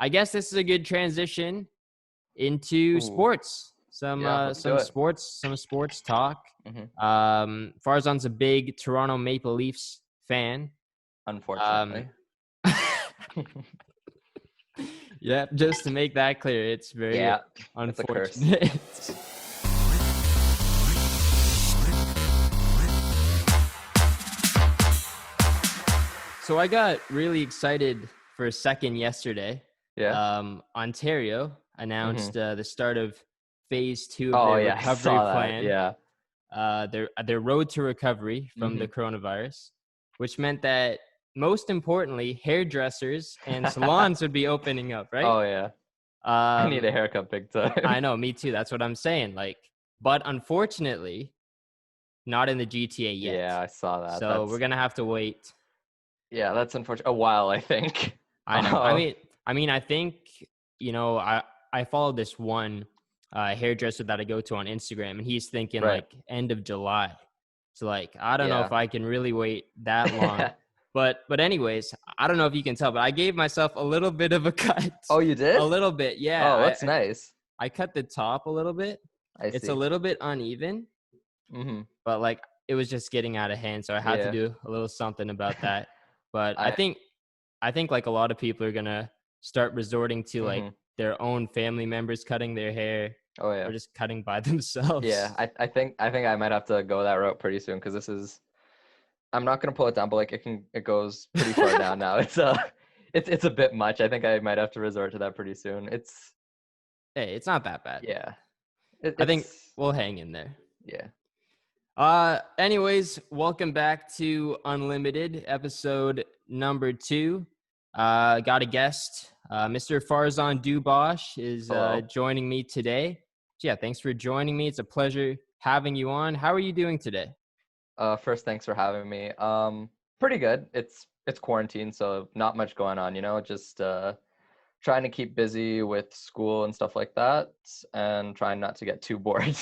I guess this is a good transition into sports. Some sports talk. Farzan's a big Toronto Maple Leafs fan. Unfortunately. Yeah, just to make that clear, it's very unfortunate. So I got really excited for a second yesterday. Yeah. Ontario announced the start of phase 2 of their recovery plan. Yeah. Their road to recovery from the coronavirus, which meant that most importantly, hairdressers and salons would be opening up, right? Oh yeah. I need a haircut big time. I know, me too. That's what I'm saying. But unfortunately, not in the GTA yet. Yeah, I saw that. So we're gonna have to wait. Yeah, that's unfortunate. A while, I think. I know. I mean, I think, I follow this one hairdresser that I go to on Instagram, and he's thinking end of July. So I don't know if I can really wait that long. But anyways, I don't know if you can tell, but I gave myself a little bit of a cut. Oh, you did? A little bit, yeah. Oh, that's nice. I cut the top a little bit. It's a little bit uneven, but it was just getting out of hand, so I had to do a little something about that. But I think a lot of people are gonna start resorting to their own family members cutting their hair. Oh yeah. Or just cutting by themselves. Yeah, I think I might have to go that route pretty soon, because this is. I'm not gonna pull it down, but it goes pretty far down now. It's a bit much. I think I might have to resort to that pretty soon. It's not that bad. Yeah. I think we'll hang in there. Yeah. Anyways, welcome back to Unlimited, episode number 2. Got a guest. Mr. Farzan Dubash is joining me today. So yeah, thanks for joining me. It's a pleasure having you on. How are you doing today? First, thanks for having me. Pretty good. It's quarantine, so not much going on, just trying to keep busy with school and stuff like that, and trying not to get too bored.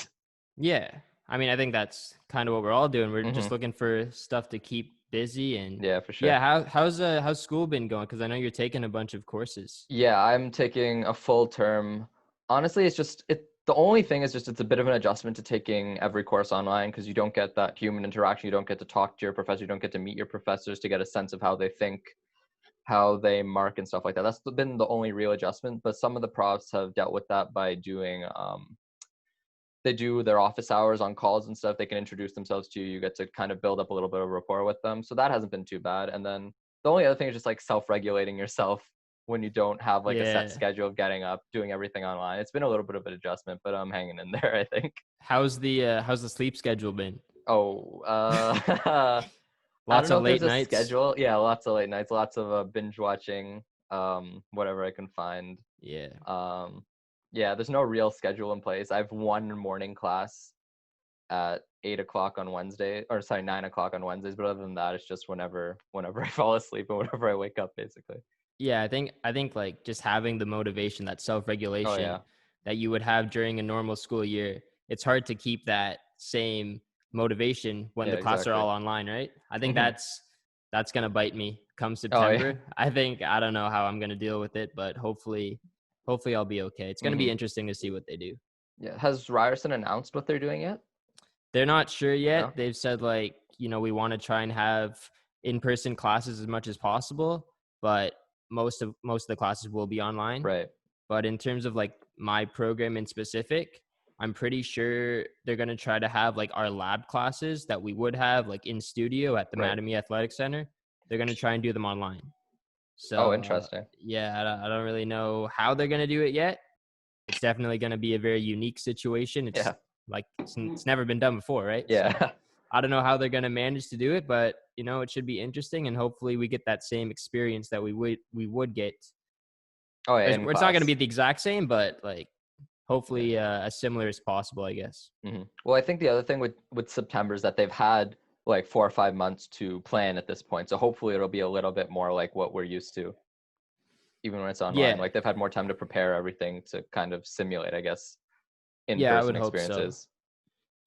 Yeah. I mean, I think that's kind of what we're all doing. We're just looking for stuff to keep busy. And yeah, for sure. Yeah, how's school been going? Because I know you're taking a bunch of courses. Yeah, I'm taking a full term. Honestly, the only thing is it's a bit of an adjustment to taking every course online, because you don't get that human interaction. You don't get to talk to your professor. You don't get to meet your professors to get a sense of how they think, how they mark and stuff like that. That's been the only real adjustment. But some of the profs have dealt with that by doing, they do their office hours on calls and stuff. They can introduce themselves to you. You get to kind of build up a little bit of rapport with them. So that hasn't been too bad. And then the only other thing is just self-regulating yourself when you don't have a set schedule of getting up, doing everything online. It's been a little bit of an adjustment, but I'm hanging in there, I think. How's the sleep schedule been? Oh, lots of late nights. Schedule. Yeah, lots of late nights, lots of binge watching, whatever I can find. Yeah. Yeah, there's no real schedule in place. I have one morning class at 8 o'clock on Wednesday, 9 o'clock on Wednesdays. But other than that, it's just whenever I fall asleep and whenever I wake up, basically. Yeah, I think just having the motivation, that self-regulation that you would have during a normal school year, it's hard to keep that same motivation when the classes are all online, right? I think that's going to bite me come September. I don't know how I'm going to deal with it, but hopefully I'll be okay. It's going to be interesting to see what they do. Yeah. Has Ryerson announced what they're doing yet? They're not sure yet. No? They've said we want to try and have in-person classes as much as possible, but most of the classes will be online. Right. But in terms of my program in specific, I'm pretty sure they're going to try to have our lab classes that we would have in studio at the Mattamy Athletic Center. They're going to try and do them online. So, interesting. I don't really know how they're going to do it yet. It's definitely going to be a very unique situation. It's it's never been done before, right? Yeah. So, I don't know how they're going to manage to do it, but it should be interesting, and hopefully we get that same experience that we would get. Oh yeah, it's not going to be the exact same, but hopefully as similar as possible, I guess. Mm-hmm. Well, I think the other thing with September is that they've had 4 or 5 months to plan at this point, so hopefully it'll be a little bit more like what we're used to, even when it's online. Yeah. They've had more time to prepare everything to kind of simulate, I guess, in-person experiences. Hope so.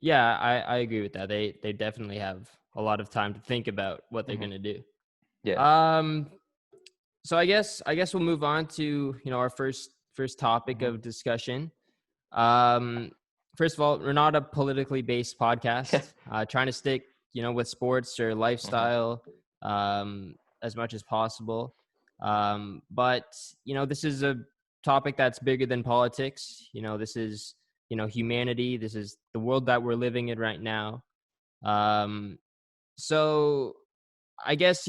Yeah, I agree with that. They definitely have a lot of time to think about what they're going to do. Yeah. So I guess we'll move on to, our first topic Mm-hmm. of discussion. First of all, we're not a politically based podcast. Trying to stick, with sports or lifestyle as much as possible. But this is a topic that's bigger than politics. This is humanity. This is the world that we're living in right now. So I guess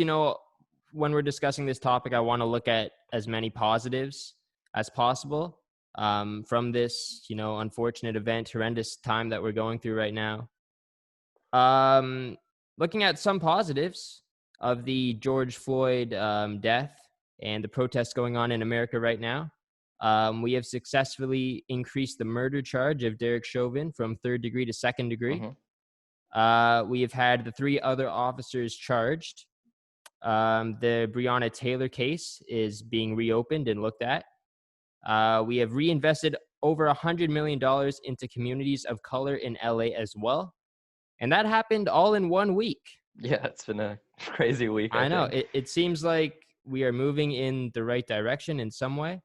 when we're discussing this topic, I want to look at as many positives as possible from this, unfortunate event, horrendous time that we're going through right now. Looking at some positives of the George Floyd death and the protests going on in America right now. We have successfully increased the murder charge of Derek Chauvin from 3rd degree to 2nd degree. We have had the 3 other officers charged. The Breonna Taylor case is being reopened and looked at. We have reinvested over $100 million into communities of color in LA as well. And that happened all in 1 week. Yeah, it's been a crazy week. I know. It seems like we are moving in the right direction in some way.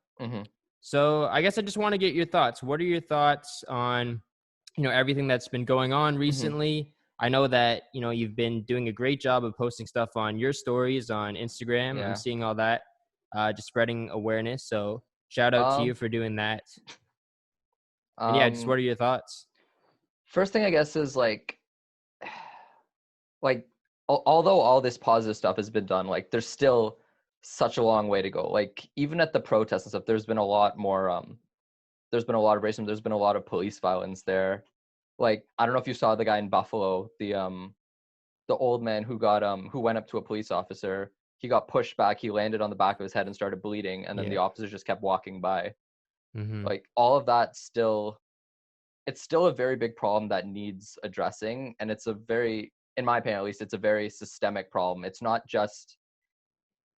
So I guess I just want to get your thoughts. What are your thoughts on, everything that's been going on recently? I know that, you've been doing a great job of posting stuff on your stories on Instagram. Yeah. I'm seeing all that, just spreading awareness. So shout out to you for doing that. And yeah, just what are your thoughts? First thing I guess is like although all this positive stuff has been done, like there's still such a long way to go. Like even at the protests and stuff, there's been a lot more there's been a lot of racism, there's been a lot of police violence there. Like I don't know if you saw the guy in Buffalo, the old man who got who went up to a police officer. He got pushed back, he landed on the back of his head and started bleeding, and then the officers just kept walking by. Like all of that it's still a very big problem that needs addressing, and it's a very, in my opinion at least, it's a very systemic problem. It's not just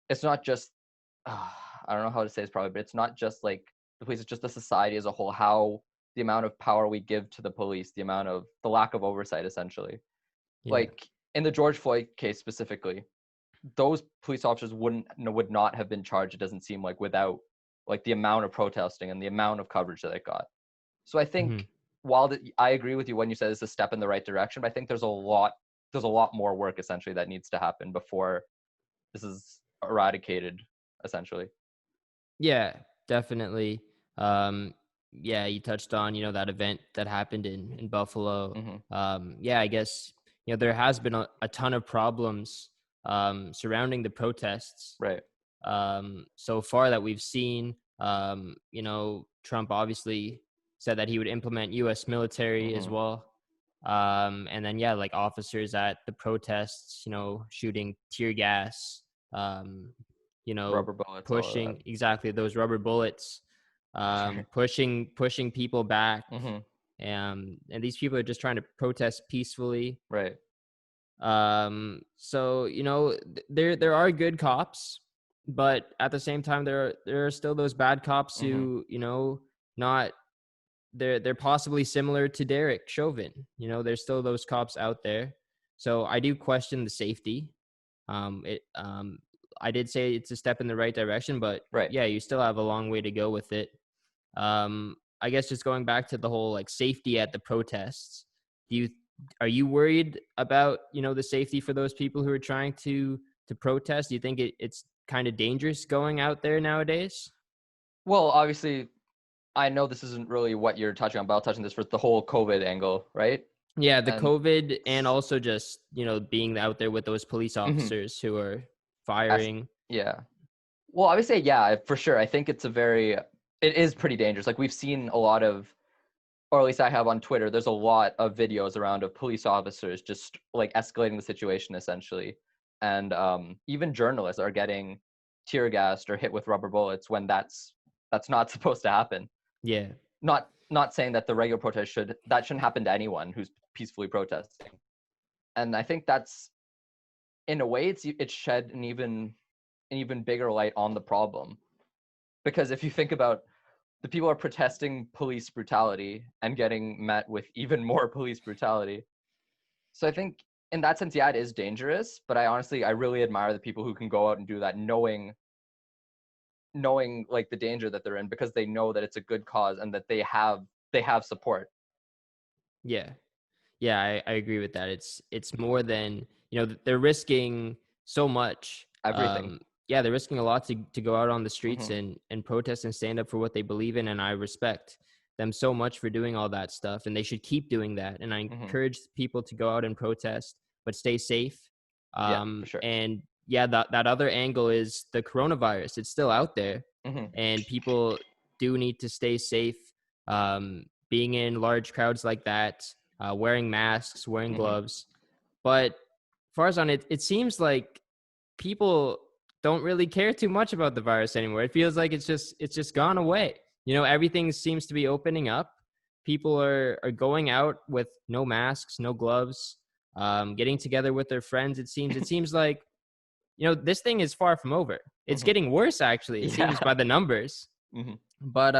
I don't know how to say this probably, but it's not just like the police, it's just the society as a whole, how the amount of power we give to the police, the lack of oversight essentially. Like in the George Floyd case specifically, those police officers would not have been charged, it doesn't seem like, without like the amount of protesting and the amount of coverage that it got. So I think while I agree with you when you said it's a step in the right direction, but I think there's a lot more work essentially that needs to happen before this is eradicated essentially. Yeah, definitely. Yeah, you touched on, that event that happened in Buffalo. Yeah, I guess, there has been a ton of problems surrounding the protests. Right. So far that we've seen. Trump obviously said that he would implement U.S. military as well. And then, like officers at the protests, shooting tear gas, rubber bullets, pushing exactly those rubber bullets, pushing people back. And these people are just trying to protest peacefully. Right. So, there are good cops, but at the same time, there are still those bad cops who, they're possibly similar to Derek Chauvin. There's still those cops out there. So I do question the safety. I did say it's a step in the right direction, but yeah, you still have a long way to go with it. I guess just going back to the whole like safety at the protests, are you worried about, the safety for those people who are trying to protest? Do you think it's kind of dangerous going out there nowadays? Well, obviously, I know this isn't really what you're touching on, but I'll touch on this for the whole COVID angle, right? Yeah, the COVID, and also just, being out there with those police officers who are firing. Yeah. Well, obviously, yeah, for sure. I think it is pretty dangerous. Like we've seen a lot of, or at least I have on Twitter, there's a lot of videos around of police officers just like escalating the situation essentially. And even journalists are getting tear gassed or hit with rubber bullets when that's not supposed to happen. Yeah. Not saying that the regular protest shouldn't happen to anyone who's peacefully protesting. And I think that's, in a way, it's shed an even bigger light on the problem. Because if you think about, the people are protesting police brutality and getting met with even more police brutality. So I think in that sense, yeah, it is dangerous, but I really admire the people who can go out and do that knowing knowing like the danger that they're in because they know that it's a good cause and that they have support. Yeah. Yeah, I agree with that. It's more than, they're risking so much. Everything. Yeah, they're risking a lot to go out on the streets Mm-hmm. and protest and stand up for what they believe in. And I respect them so much for doing all that stuff. And they should keep doing that. And I Mm-hmm. encourage people to go out and protest, but stay safe. Yeah, for sure. And yeah, that other angle is the coronavirus. It's still out there, Mm-hmm. and people do need to stay safe. Being in large crowds like that, wearing masks, wearing Mm-hmm. gloves. But Farzan, it seems like people don't really care too much about the virus anymore. It feels like it's just gone away. Everything seems to be opening up. People are going out with no masks, no gloves, getting together with their friends. It seems like, this thing is far from over. It's Mm-hmm. getting worse, actually. It seems by the numbers. Mm-hmm. But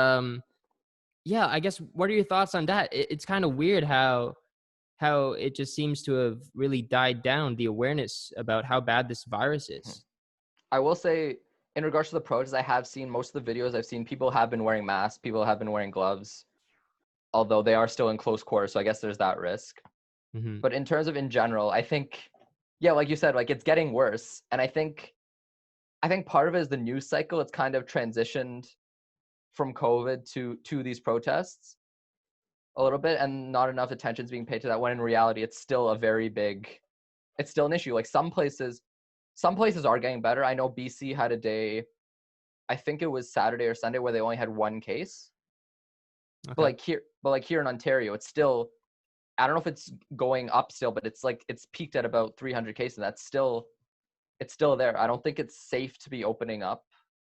yeah, I guess, what are your thoughts on that? It's kind of weird how it just seems to have really died down, the awareness about how bad this virus is. I will say, in regards to the protests, I have seen most of the videos I've seen, people have been wearing masks, people have been wearing gloves, although they are still in close quarters, so I guess there's that risk. Mm-hmm. But in terms of in general, I think, yeah, like you said, like it's getting worse. And I think part of it is the news cycle. It's kind of transitioned from COVID to these protests a little bit, and not enough attention is being paid to that, when in reality it's still it's still an issue. Like some places are getting better. I know BC had a day, I think it was Saturday or Sunday, where they only had one case. Okay. But like here in Ontario, it's still, I don't know if it's going up still, but it's peaked at about 300 cases. It's still there. I don't think it's safe to be opening up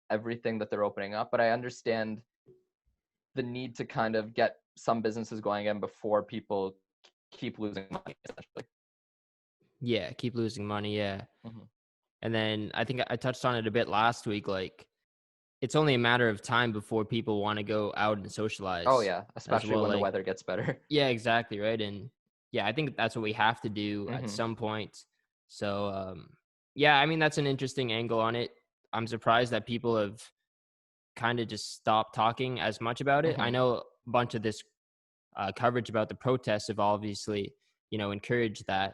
everything that they're opening up, but I understand the need to kind of get some businesses going again before people keep losing money, essentially. Yeah, keep losing money, yeah. Mm-hmm. And then I think I touched on it a bit last week, like, it's only a matter of time before people want to go out and socialize. Oh yeah, especially when the weather gets better. Yeah, exactly, right? And yeah, I think that's what we have to do at some point. So yeah, I mean, that's an interesting angle on it. I'm surprised that people have kind of just stopped talking as much about it. I know a bunch of this coverage about the protests have obviously, encouraged that.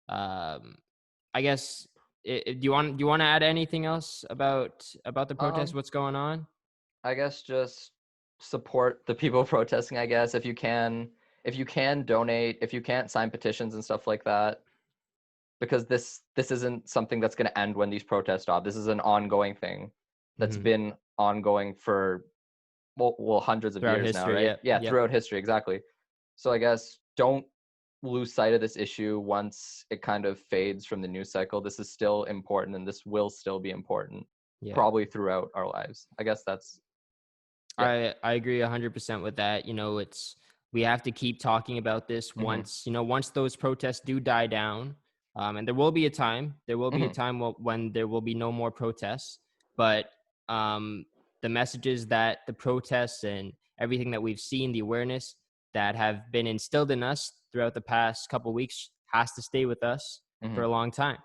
I guess, do you want to add anything else about the protest? What's going on? I guess just support the people protesting. I guess if you can donate, if you can't sign petitions and stuff like that, because this isn't something that's going to end when these protests stop. This is an ongoing thing that's been ongoing for well hundreds of throughout years history, now, right? Yeah, throughout history, exactly. So I guess don't lose sight of this issue once it kind of fades from the news cycle. This is still important, and this will still be important, probably throughout our lives. I guess that's. Yeah. I agree 100% with that. We have to keep talking about this once those protests do die down. And there will be a time. There will be a time when there will be no more protests. But the messages that the protests and everything that we've seen, the awareness that have been instilled in us throughout the past couple of weeks, has to stay with us for a long time.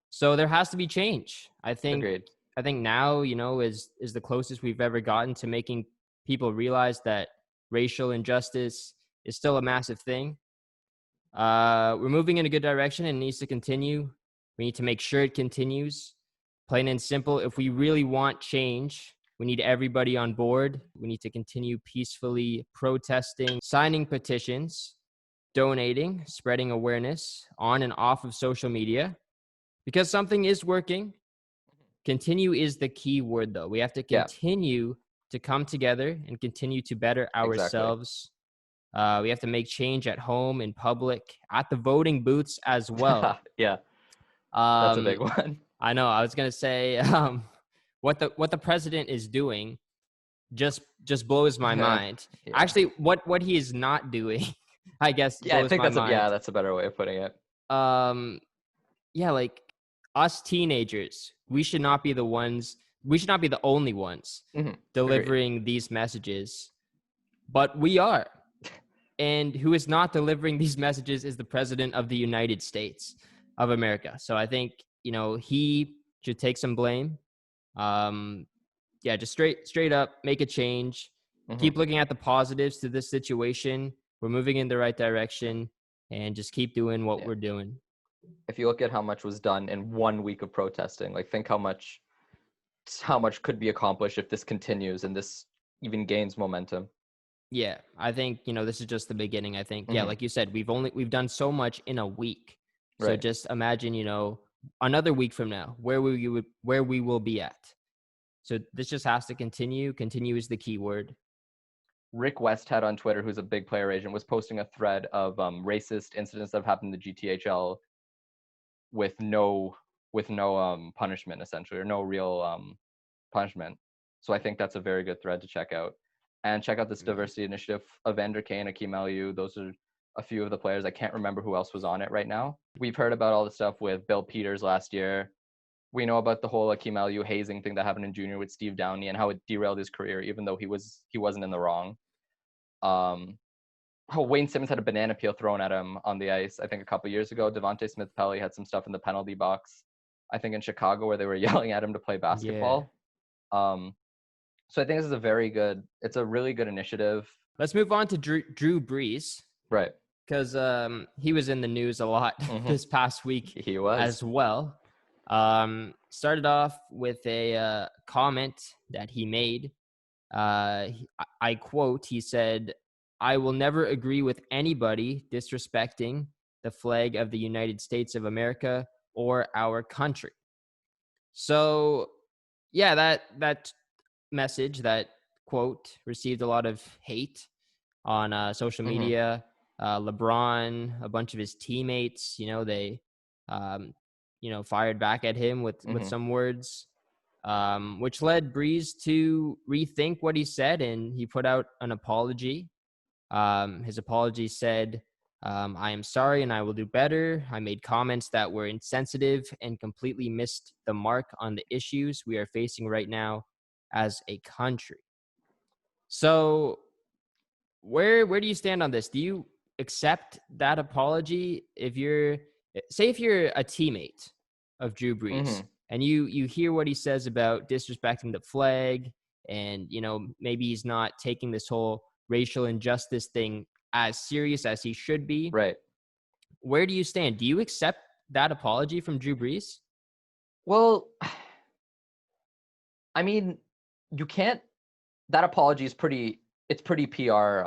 So there has to be change. I think. Agreed. I think now, is the closest we've ever gotten to making people realize that racial injustice is still a massive thing. We're moving in a good direction, and it needs to continue. We need to make sure it continues. Plain and simple, if we really want change, we need everybody on board. We need to continue peacefully protesting, signing petitions, donating, spreading awareness on and off of social media, because something is working. Continue is the key word, though. We have to continue to come together and continue to better ourselves. Exactly. We have to make change at home, in public, at the voting booths as well. Yeah, that's a big one. I know. I was gonna say, what the president is doing just blows my mind. Actually, what he is not doing, I guess. Yeah, I think that's a better way of putting it. Yeah, like, us teenagers, we should not be the only ones delivering these messages, but we are. And who is not delivering these messages is the President of the United States of America. So I think, he should take some blame. yeah, just straight up make a change. Keep looking at the positives to this situation. We're moving in the right direction, and just keep doing what we're doing. If you look at how much was done in 1 week of protesting, like think how much could be accomplished if this continues and this even gains momentum. Yeah, I think, this is just the beginning. I think, yeah, like you said, we've done so much in a week. So Right. just imagine, another week from now, where we will be at. So this just has to continue. Continue is the key word. Rick Westhead on Twitter, who's a big player agent, was posting a thread of racist incidents that have happened in the GTHL with no punishment, essentially, or no real punishment. So I think that's a very good thread to check out. And check out this diversity initiative. Evander Kane, Akeem Aliu, those are a few of the players. I can't remember who else was on it right now. We've heard about all the stuff with Bill Peters last year. We know about the whole Akeem Aliu hazing thing that happened in junior with Steve Downey and how it derailed his career, even though he wasn't in the wrong. Wayne Simmons had a banana peel thrown at him on the ice, I think a couple years ago. Devontae Smith-Pelly had some stuff in the penalty box, I think in Chicago, where they were yelling at him to play basketball. Yeah. So I think this is it's a really good initiative. Let's move on to Drew Brees. Right. Because he was in the news a lot this past week. He was. As well. Started off with a comment that he made. I quote, he said, "I will never agree with anybody disrespecting the flag of the United States of America or our country." So, yeah, that message, that quote, received a lot of hate on social media. LeBron, a bunch of his teammates, they, fired back at him with some words, which led Brees to rethink what he said, and he put out an apology. His apology said, "I am sorry and I will do better. I made comments that were insensitive and completely missed the mark on the issues we are facing right now as a country." So where do you stand on this? Do you accept that apology? If you're a teammate of Drew Brees and you hear what he says about disrespecting the flag, and maybe he's not taking this whole racial injustice thing as serious as he should be. Right. Where do you stand? Do you accept that apology from Drew Brees? Well, I mean, you can't. That apology is pretty PR.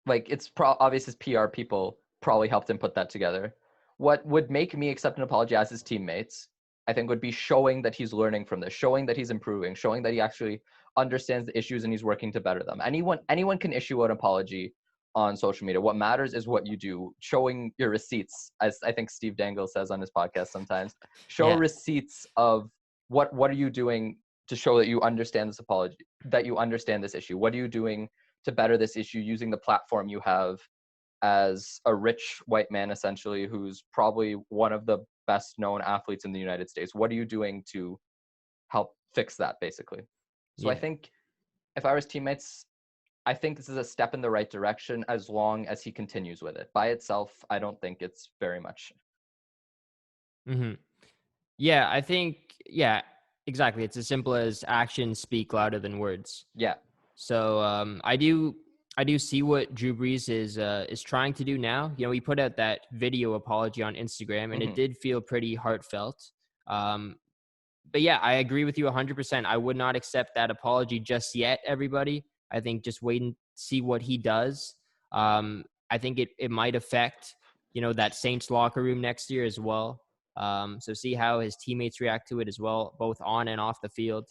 Like it's obvious his PR people probably helped him put that together. What would make me accept an apology as his teammates, I think, would be showing that he's learning from this, showing that he's improving, showing that he actually understands the issues and he's working to better them. Anyone can issue an apology on social media. What matters is what you do, showing your receipts, as I think Steve Dangle says on his podcast sometimes. Show receipts of what are you doing to show that you understand this apology, that you understand this issue. What are you doing to better this issue using the platform you have as a rich white man, essentially, who's probably one of the best known athletes in the United States? What are you doing to help fix that, basically? So I think if I was teammates, I think this is a step in the right direction as long as he continues with it. By itself, I don't think it's very much. Yeah, I think, exactly. It's as simple as actions speak louder than words. Yeah. So I do see what Drew Brees is trying to do now. He put out that video apology on Instagram, and it did feel pretty heartfelt. But yeah, I agree with you 100%. I would not accept that apology just yet, everybody. I think just wait and see what he does. I think it might affect, that Saints locker room next year as well. So see how his teammates react to it as well, both on and off the field.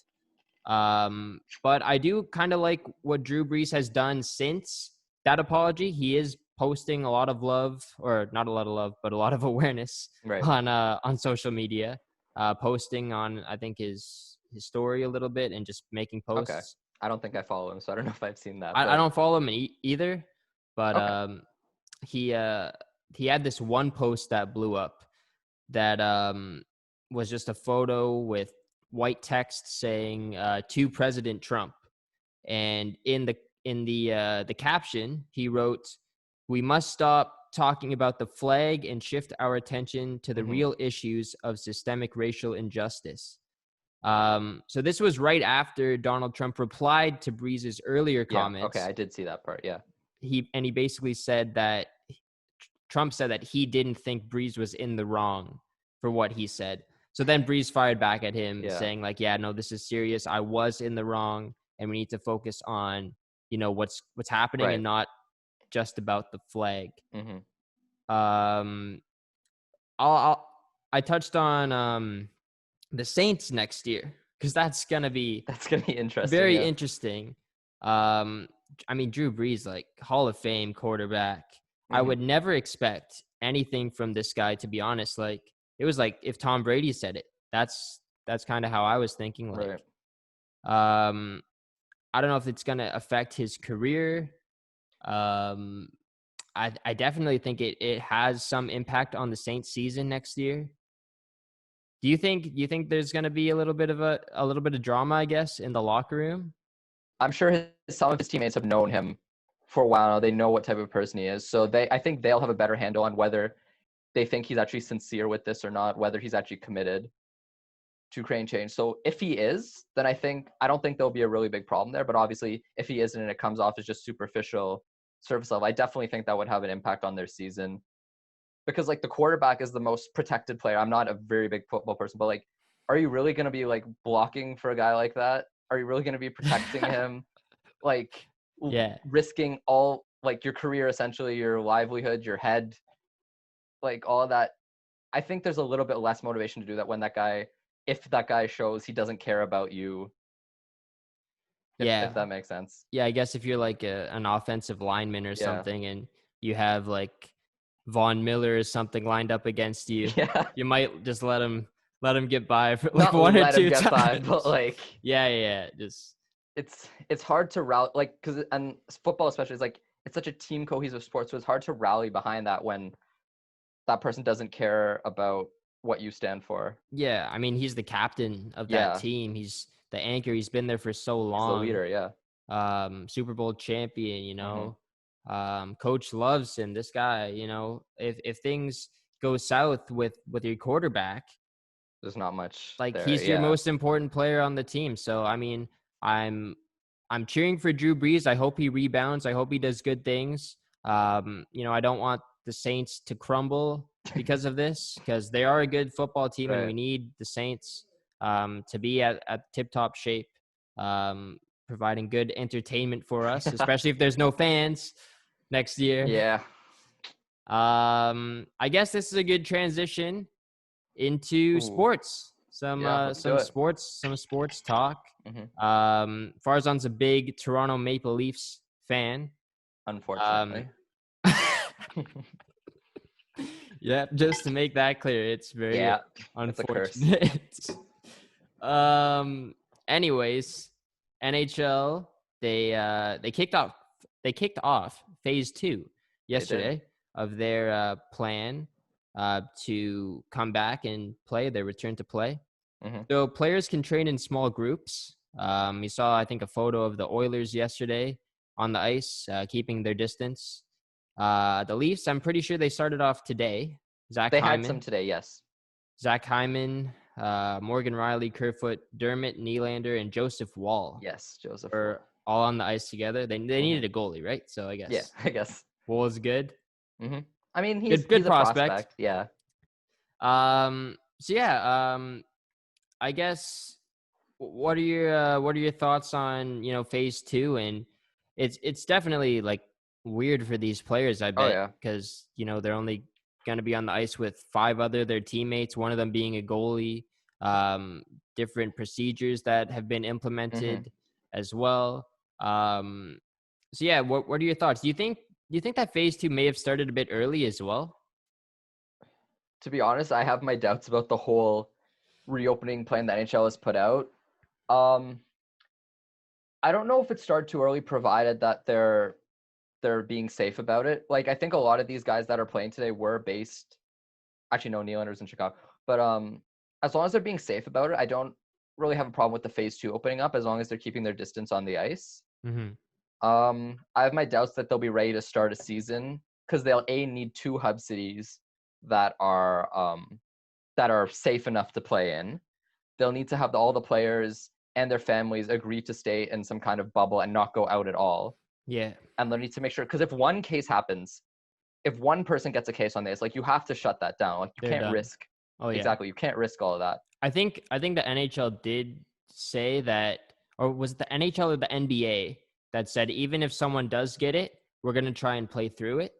But I do kind of like what Drew Brees has done since that apology. He is posting a lot of love, or not a lot of love, but a lot of awareness on social media, posting on, I think, his story a little bit and just making posts. Okay. I don't think I follow him, so I don't know if I've seen that. I don't follow him either, but he had this one post that blew up that was just a photo with white text saying to President Trump, and in the caption he wrote, "We must stop talking about the flag and shift our attention to the real issues of systemic racial injustice." So this was right after Donald Trump replied to Brees's earlier comments. Okay, I did see that part. Yeah. He basically said that Trump said that he didn't think Brees was in the wrong for what he said. So then Brees fired back at him saying like, yeah, no, this is serious. I was in the wrong and we need to focus on, what's happening and not just about the flag. I touched on the Saints next year because that's gonna be interesting. Very interesting. I mean, Drew Brees, like Hall of Fame quarterback. I would never expect anything from this guy, to be honest. Like it was like if Tom Brady said it. That's kind of how I was thinking. Like, I don't know if it's gonna affect his career. I definitely think it has some impact on the Saints season next year. Do you think there's going to be a little bit of drama, I guess, in the locker room? I'm sure some of his teammates have known him for a while now. They know what type of person he is. So I think they'll have a better handle on whether they think he's actually sincere with this or not, whether he's actually committed to creating change. So if he is, then I don't think there'll be a really big problem there. But obviously, if he isn't and it comes off as just superficial, surface level, I definitely think that would have an impact on their season. Because like the quarterback is the most protected player. I'm not a very big football person, but like, are you really going to be like blocking for a guy like that? Are you really going to be protecting him? Like, risking all like your career, essentially your livelihood, your head, like all of that. I think there's a little bit less motivation to do that when if that guy shows he doesn't care about you. If that makes sense. Yeah, I guess if you're like an offensive lineman or something and you have like Von Miller or something lined up against you, you might just let him get by for like one or two times. By, but like just it's hard to rally, like, because and football especially is like it's such a team cohesive sport, so it's hard to rally behind that when that person doesn't care about what you stand for. Yeah, I mean he's the captain of that team. He's the anchor. He's been there for so long. He's the leader, Super Bowl champion, coach loves him. This guy, if things go south with your quarterback, there's not much like there, he's your most important player on the team. So I mean, I'm cheering for Drew Brees. I hope he rebounds. I hope he does good things. I don't want the Saints to crumble because of this, because they are a good football team and we need the Saints to be at tip-top shape, providing good entertainment for us, especially if there's no fans next year. I guess this is a good transition into sports. Some sports talk. Farzan's a big Toronto Maple Leafs fan. Unfortunately. Yeah, just to make that clear, it's very unfortunate. Anyways, NHL, they kicked off phase 2 yesterday of their plan to come back and play, their return to play. So players can train in small groups. You saw, I think, a photo of the Oilers yesterday on the ice, keeping their distance. The Leafs, I'm pretty sure they started off today. They had some today, yes. Zach Hyman, Morgan Riley, Kerfoot, Dermott, Nylander, and Joseph Wall. Yes, Joseph were all on the ice together. They needed a goalie, right? So I guess. Yeah, I guess. Wall is good. I mean, he's good a prospect. Yeah. So yeah. I guess. What are your thoughts on phase 2? And it's definitely like weird for these players, I bet, because they're only going to be on the ice with 5 other their teammates, one of them being a goalie. Different procedures that have been implemented as well. So yeah, what are your thoughts? Do you think that phase 2 may have started a bit early as well? To be honest, I have my doubts about the whole reopening plan that NHL has put out. I don't know if it started too early, provided that they're being safe about it. Like, I think a lot of these guys that are playing today were based. Actually, no, Nylander's in Chicago. But as long as they're being safe about it, I don't really have a problem with the phase 2 opening up, as long as they're keeping their distance on the ice. I have my doubts that they'll be ready to start a season, because they'll need 2 hub cities that are safe enough to play in. they'll need to have all the players and their families agree to stay in some kind of bubble and not go out at all. Yeah. And they'll need to make sure, because if one case happens, if one person gets a case on this, like, you have to shut that down. Like, you can't risk. Oh, yeah. Exactly. You can't risk all of that. I think the NHL did say that, or was it the NHL or the NBA that said, even if someone does get it, we're going to try and play through it.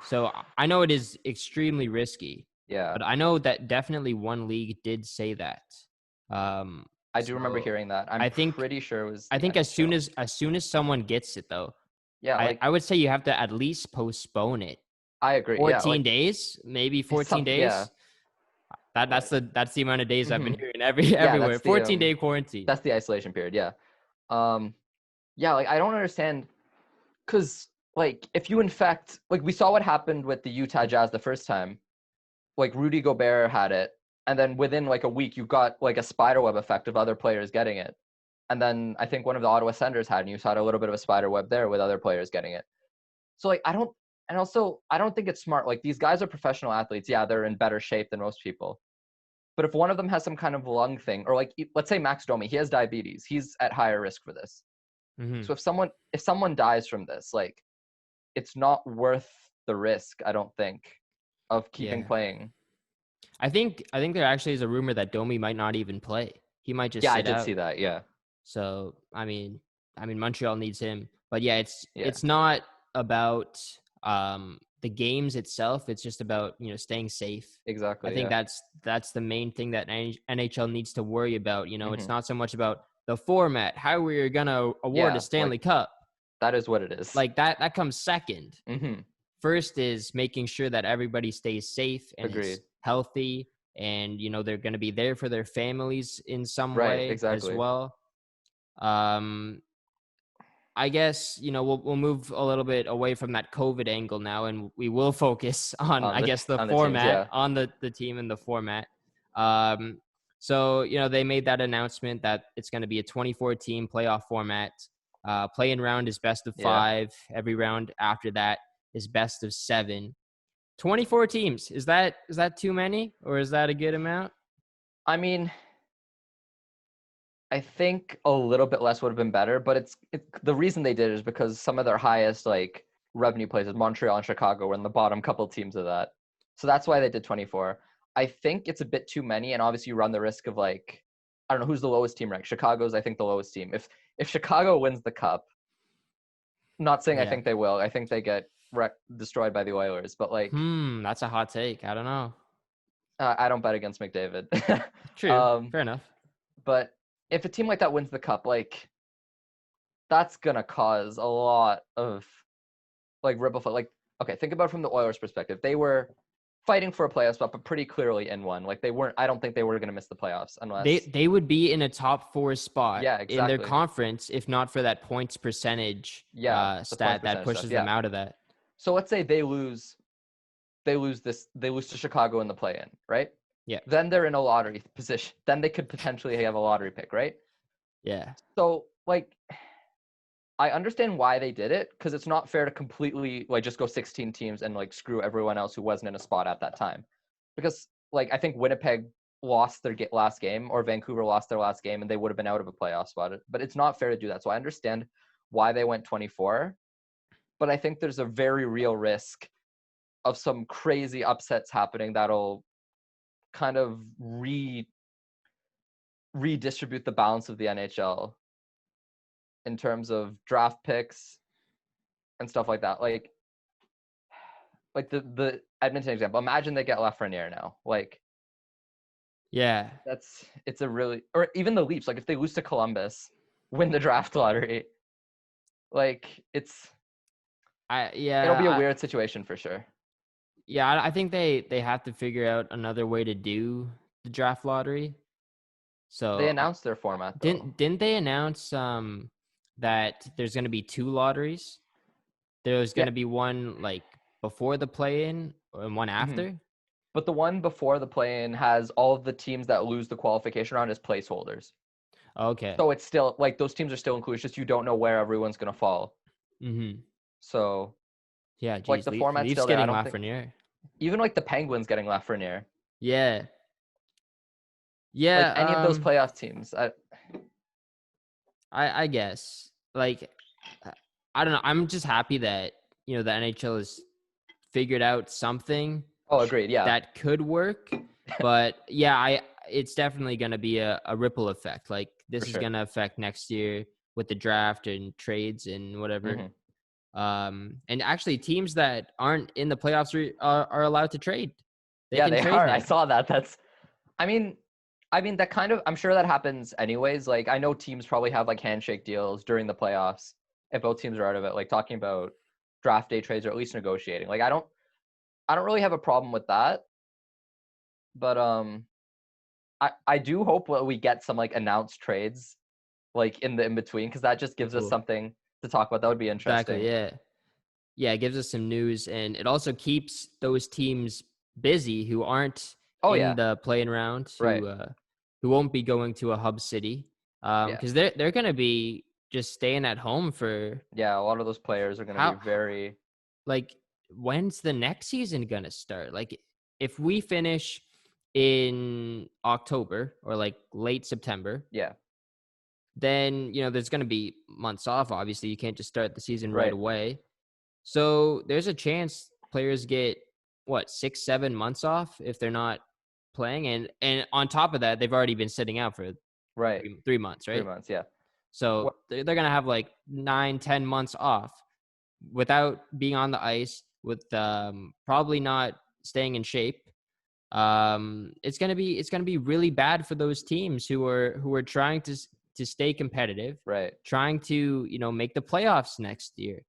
So I know it is extremely risky. Yeah. But I know that definitely one league did say that. I do remember hearing that. I'm pretty sure it was. I think as soon as someone gets it, though, yeah, I would say you have to at least postpone it. I agree. 14 days, maybe 14 days. Yeah. That's the amount of days I've been hearing everywhere. 14-day quarantine. That's the isolation period. Yeah. Yeah. Like, I don't understand, because, like, if you infect, like, we saw what happened with the Utah Jazz the first time. Like, Rudy Gobert had it, and then within like a week, you got like a spiderweb effect of other players getting it. And then I think one of the Ottawa Senators had, and you saw a little bit of a spiderweb there with other players getting it. So, like, I don't think it's smart. Like, these guys are professional athletes. Yeah, they're in better shape than most people. But if one of them has some kind of lung thing, or like, let's say Max Domi, he has diabetes. He's at higher risk for this. Mm-hmm. So if someone dies from this, like, it's not worth the risk, I don't think, of keeping playing. I think there actually is a rumor that Domi might not even play. He might just I did see that. Yeah. So I mean Montreal needs him, but it's not about the games itself. It's just about, staying safe. Exactly. I think that's the main thing that NHL needs to worry about. It's not so much about the format, how we're gonna award a Stanley Cup. That is what it is. Like that comes second. Mm-hmm. First is making sure that everybody stays safe and is healthy, and they're going to be there for their families in some way as well. I guess we'll move a little bit away from that COVID angle now, and we will focus on the format, on the team and the format. So they made that announcement that it's going to be a 24-team playoff format. Play-in round is best of 5. Every round after that is best of 7. 24 teams. Is that too many, or is that a good amount? I mean, I think a little bit less would have been better, but the reason they did it is because some of their highest like revenue places, Montreal and Chicago, were in the bottom couple teams of that. So that's why they did 24. I think it's a bit too many, and obviously you run the risk of, like, I don't know who's the lowest team ranked. Chicago's, I think, the lowest team. If Chicago wins the cup, not saying I think they will. I think they get destroyed by the Oilers, but like, that's a hot take. I don't know. I don't bet against McDavid. True. Fair enough. But if a team like that wins the cup, like, that's gonna cause a lot of like ripple effect. Like, okay, think about it from the Oilers' perspective. They were fighting for a playoff spot, but pretty clearly in one. Like, they weren't. I don't think they were gonna miss the playoffs unless they would be in a top 4 spot. In their conference, if not for that points percentage stat that pushes them out of that. So let's say they lose to Chicago in the play-in, right? Yeah. Then they're in a lottery position. Then they could potentially have a lottery pick, right? Yeah. So, like, I understand why they did it, because it's not fair to completely, like, just go 16 teams and, like, screw everyone else who wasn't in a spot at that time. Because, like, I think Winnipeg lost their last game, or Vancouver lost their last game, and they would have been out of a playoff spot. But it's not fair to do that. So I understand why they went 24. But I think there's a very real risk of some crazy upsets happening that'll kind of redistribute the balance of the NHL in terms of draft picks and stuff like that. Like the Edmonton example. Imagine they get Lafreniere now. Like, yeah, it's a really, or even the Leafs. Like, if they lose to Columbus, win the draft lottery, like, it'll be a weird situation for sure. Yeah, I think they have to figure out another way to do the draft lottery. So they announced their format, though. Didn't they announce that there's going to be 2 lotteries? There's going to be one like before the play-in and one after? Mm-hmm. But the one before the play-in has all of the teams that lose the qualification round as placeholders. Okay. So it's still, like, those teams are still included. It's just you don't know where everyone's going to fall. Mm-hmm. So, yeah, geez, like, the format's Leafs still getting there. Lafreniere. Even, like, the Penguins getting Lafreniere. Yeah. Yeah, Like any of those playoff teams. I guess. Like, I don't know. I'm just happy that, the NHL has figured out something Oh, agreed. Yeah. that could work. But yeah, it's definitely going to be a ripple effect. Like, this is going to affect next year with the draft and trades and whatever. And actually, teams that aren't in the playoffs are allowed to trade. They are. Now. I saw that. I mean, that kind of, I'm sure that happens anyways. Like, I know teams probably have like handshake deals during the playoffs if both teams are out of it, like talking about draft day trades or at least negotiating. Like, I don't really have a problem with that. But I do hope that we get some like announced trades like in between, because that just gives us something to talk about. That would be interesting. Exactly, yeah. Yeah, it gives us some news, and it also keeps those teams busy who aren't in the play-in round, who won't be going to a hub city, because they're going to be just staying at home for. Yeah, a lot of those players are going to be very. Like, when's the next season going to start? Like, if we finish in October or like late September, then there's going to be months off. Obviously, you can't just start the season right away. So there's a chance players get 6-7 months off if they're not playing, and on top of that, they've already been sitting out for 3 months, right? 3 months, yeah. So they're gonna have like 9-10 months off without being on the ice, with probably not staying in shape. It's gonna be really bad for those teams who are trying to stay competitive, trying to make the playoffs next year.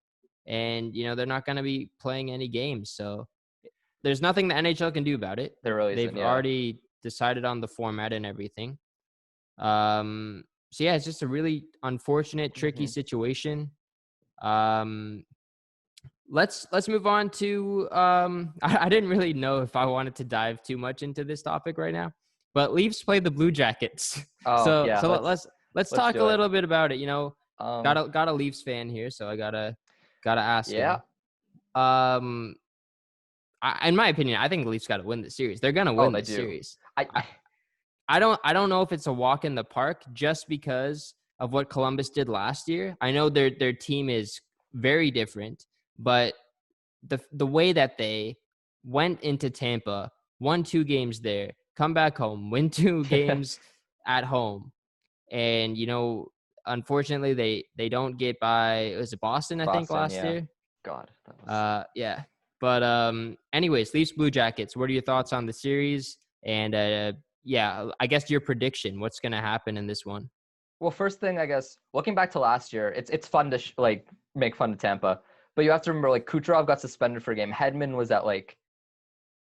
And, they're not going to be playing any games. So there's nothing the NHL can do about it. They've already decided on the format and everything. So, yeah, it's just a really unfortunate, tricky situation. Let's move on to I didn't really know if I wanted to dive too much into this topic right now. But Leafs play the Blue Jackets. So let's talk a little bit about it. Got a Leafs fan here, so I gotta ask him. In my opinion, I think the Leafs got to win the series. They're gonna win the series. I don't know if it's a walk in the park just because of what Columbus did last year. I know their team is very different, but the way that they went into Tampa, won 2 games there, come back home, win 2 games at home, and unfortunately, they don't get by. Was it Boston? I think last year. God. That was... yeah. But anyways, Leafs Blue Jackets. What are your thoughts on the series? And I guess your prediction. What's going to happen in this one? Well, first thing, I guess, looking back to last year, it's fun to make fun of Tampa, but you have to remember Kucherov got suspended for a game. Hedman was at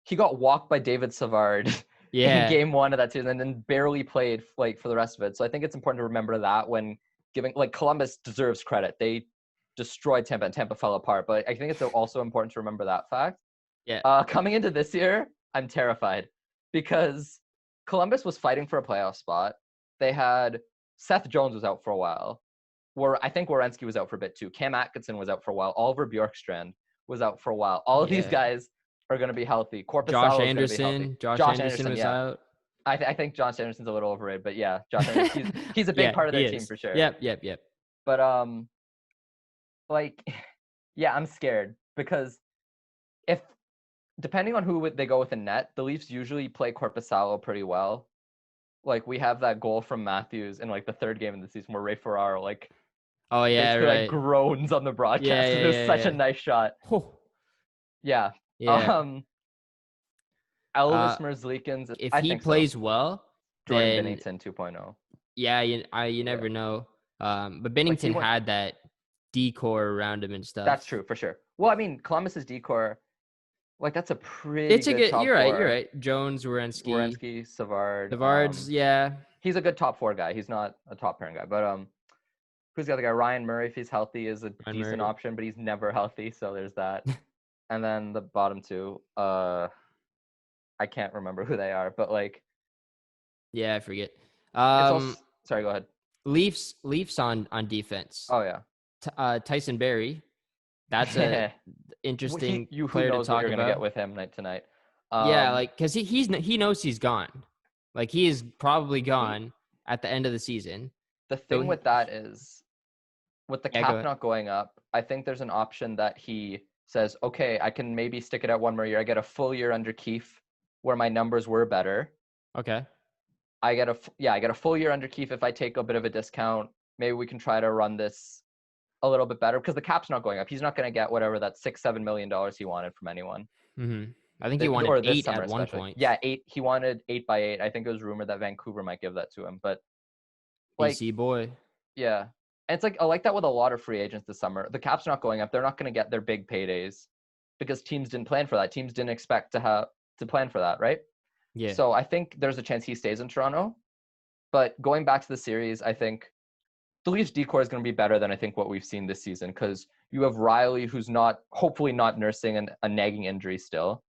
he got walked by David Savard. In game 1 of that season, and then barely played for the rest of it. So I think it's important to remember that when giving Columbus deserves credit. They destroyed Tampa and Tampa fell apart. But I think it's also important to remember that fact. Yeah. Coming into this year, I'm terrified because Columbus was fighting for a playoff spot. They had Seth Jones was out for a while. I think Werenski was out for a bit too. Cam Atkinson was out for a while. Oliver Bjorkstrand was out for a while. All of these guys are going to be healthy. Josh Anderson. Josh Anderson was out. I think Josh Anderson's a little overrated, but yeah, Josh Anderson, he's a big part of their team for sure. Yep. But I'm scared because depending on who they go with in net, the Leafs usually play Korpisalo pretty well. We have that goal from Matthews in the 3rd game of the season where Ray Ferraro groans on the broadcast. It was such a nice shot. Yeah. Elvis Merzlikins. If he plays well, Jordan Binnington 2.0. Yeah, you never know. But Binnington had that decor around him and stuff. That's true for sure. Well, I mean, Columbus's decor, that's a pretty. It's a good. You're right. Jones, Werenski, Savard. Savard's, He's a good top 4 guy. He's not a top pairing guy, but who's the other guy? Ryan Murray, if he's healthy, is a decent option, but he's never healthy, so there's that. And then the bottom 2, I can't remember who they are, but I forget. Sorry, go ahead. Leafs on defense. Oh yeah. Tyson Barrie. That's a interesting player to talk what you're about. Gonna get with him tonight. Because he knows he's gone. Like, he is probably gone at the end of the season. The thing with that is, with the cap not going up, I think there's an option that he says, okay, I can maybe stick it out one more year. I get a full year under Keefe where my numbers were better. Okay. I get a full year under Keefe if I take a bit of a discount. Maybe we can try to run this a little bit better because the cap's not going up. He's not going to get whatever that $6-7 million he wanted from anyone. Mm-hmm. I think he wanted 8 at one point. Yeah, 8. He wanted 8 by 8. I think it was rumored that Vancouver might give that to him, but like, BC boy. Yeah. And it's like, I like that with a lot of free agents this summer. The cap's not going up. They're not going to get their big paydays because teams didn't plan for that. Teams didn't expect to plan for that, right? Yeah. So I think there's a chance he stays in Toronto. But going back to the series, I think the Leafs decor is going to be better than I think what we've seen this season, because you have Riley, who's hopefully not nursing a nagging injury still,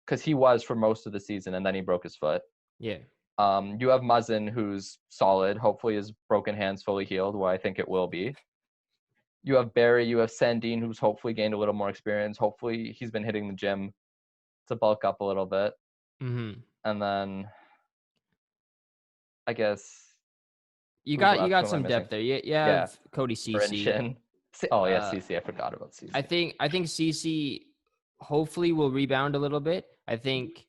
because he was for most of the season and then he broke his foot. Yeah. You have Muzzin, who's solid. Hopefully his broken hand's fully healed, well, I think it will be. You have Barry, you have Sandin, who's hopefully gained a little more experience. Hopefully he's been hitting the gym to bulk up a little bit. Mm-hmm. And then I guess you got some depth there. You have Cody Ceci. Oh yeah, Ceci. I forgot about Ceci. I think Ceci hopefully will rebound a little bit. I think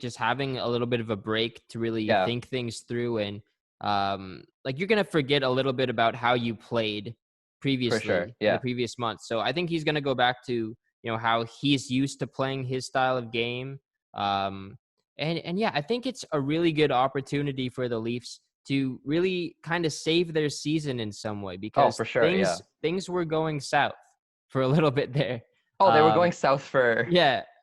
just having a little bit of a break to really think things through, and like, you're gonna forget a little bit about how you played previously in the previous months. So I think he's gonna go back to, how he's used to playing his style of game. And yeah, I think it's a really good opportunity for the Leafs to really kind of save their season in some way, because things were going south for a little bit there. Oh, they were going south for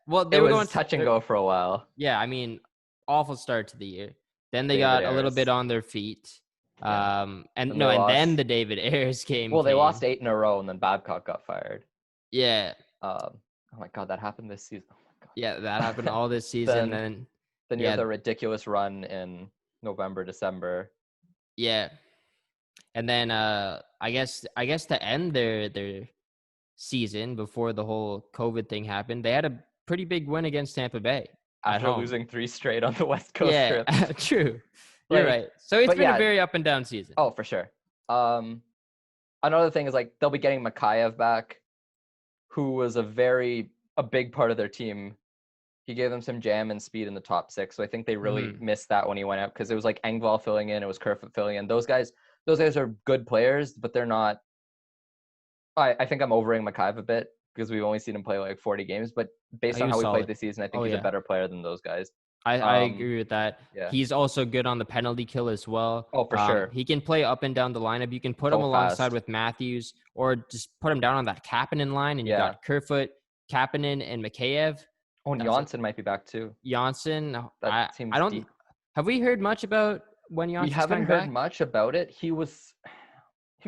Well, they were going touch and go for a while. Yeah, I mean, awful start to the year. Then they got a little bit on their feet. And then the David Ayres game. Well, they lost 8 in a row, and then Babcock got fired. Yeah. Oh my God, that happened this season. Oh my God. Yeah, that happened all this season. then you have the ridiculous run in November, December. Yeah. And then I guess to end their season before the whole COVID thing happened, they had a pretty big win against Tampa Bay after losing 3 straight on the West Coast trip. Yeah, true. You're right. So it's been a very up and down season. Oh, for sure. Another thing is, like, they'll be getting Mikheyev back, who was a big part of their team. He gave them some jam and speed in the top 6. So I think they really missed that when he went out, because it was like Engvall filling in, it was Kerfoot filling in. Those guys are good players, but they're not. I think I'm overrating Mikheyev a bit because we've only seen him play like 40 games, but based on how he played this season, I think he's a better player than those guys. I agree with that. Yeah. He's also good on the penalty kill as well. Oh, for sure. He can play up and down the lineup. You can put him alongside with Matthews, or just put him down on that Kapanen line, and you got Kerfoot, Kapanen, and Mikheyev. Oh, and Janssen might be back too. Janssen, I don't. Deep. Have we heard much about when Janssen's coming back? We haven't heard much about it. He was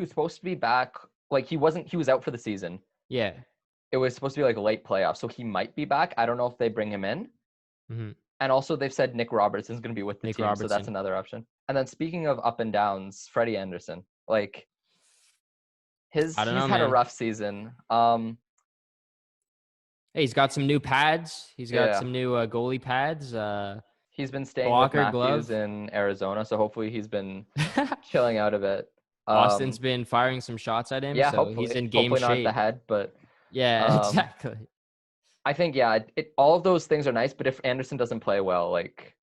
supposed to be back. Like, he was out for the season. Yeah. It was supposed to be like a late playoff, so he might be back. I don't know if they bring him in. Mm-hmm. And also they've said Nick Robertson's going to be with the team, so that's another option. And then speaking of up and downs, Freddie Anderson, like, he's had a rough season. Hey, he's got some new pads. He's got some new goalie pads. He's been staying with Matthews in Arizona, so hopefully he's been chilling out a bit. Austin's been firing some shots at him, so hopefully. He's in game shape. Hopefully not the head, but exactly. I think all of those things are nice, but if Anderson doesn't play well, like,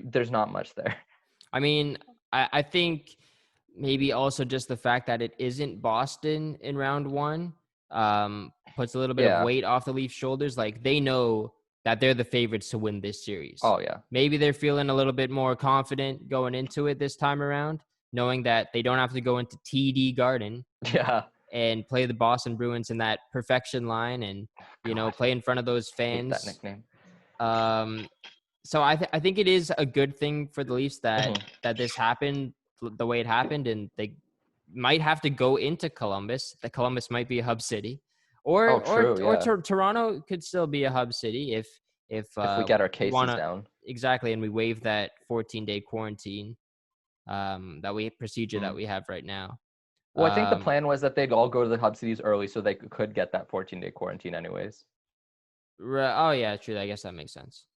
there's not much there. I mean, I think maybe also just the fact that it isn't Boston in round 1 puts a little bit of weight off the Leafs' shoulders. Like, they know that they're the favorites to win this series. Oh yeah. Maybe they're feeling a little bit more confident going into it this time around, knowing that they don't have to go into TD Garden. Yeah. And play the Boston Bruins in that perfection line, and play in front of those fans. I hate that nickname. So I think it is a good thing for the Leafs that this happened the way it happened, and they might have to go into Columbus. That Columbus might be a hub city, or Toronto could still be a hub city if we get our cases down. Exactly, and we waive that 14-day quarantine that we have right now. Well, I think the plan was that they'd all go to the hub cities early so they could get that 14-day quarantine anyways. Oh, yeah, true. I guess that makes sense.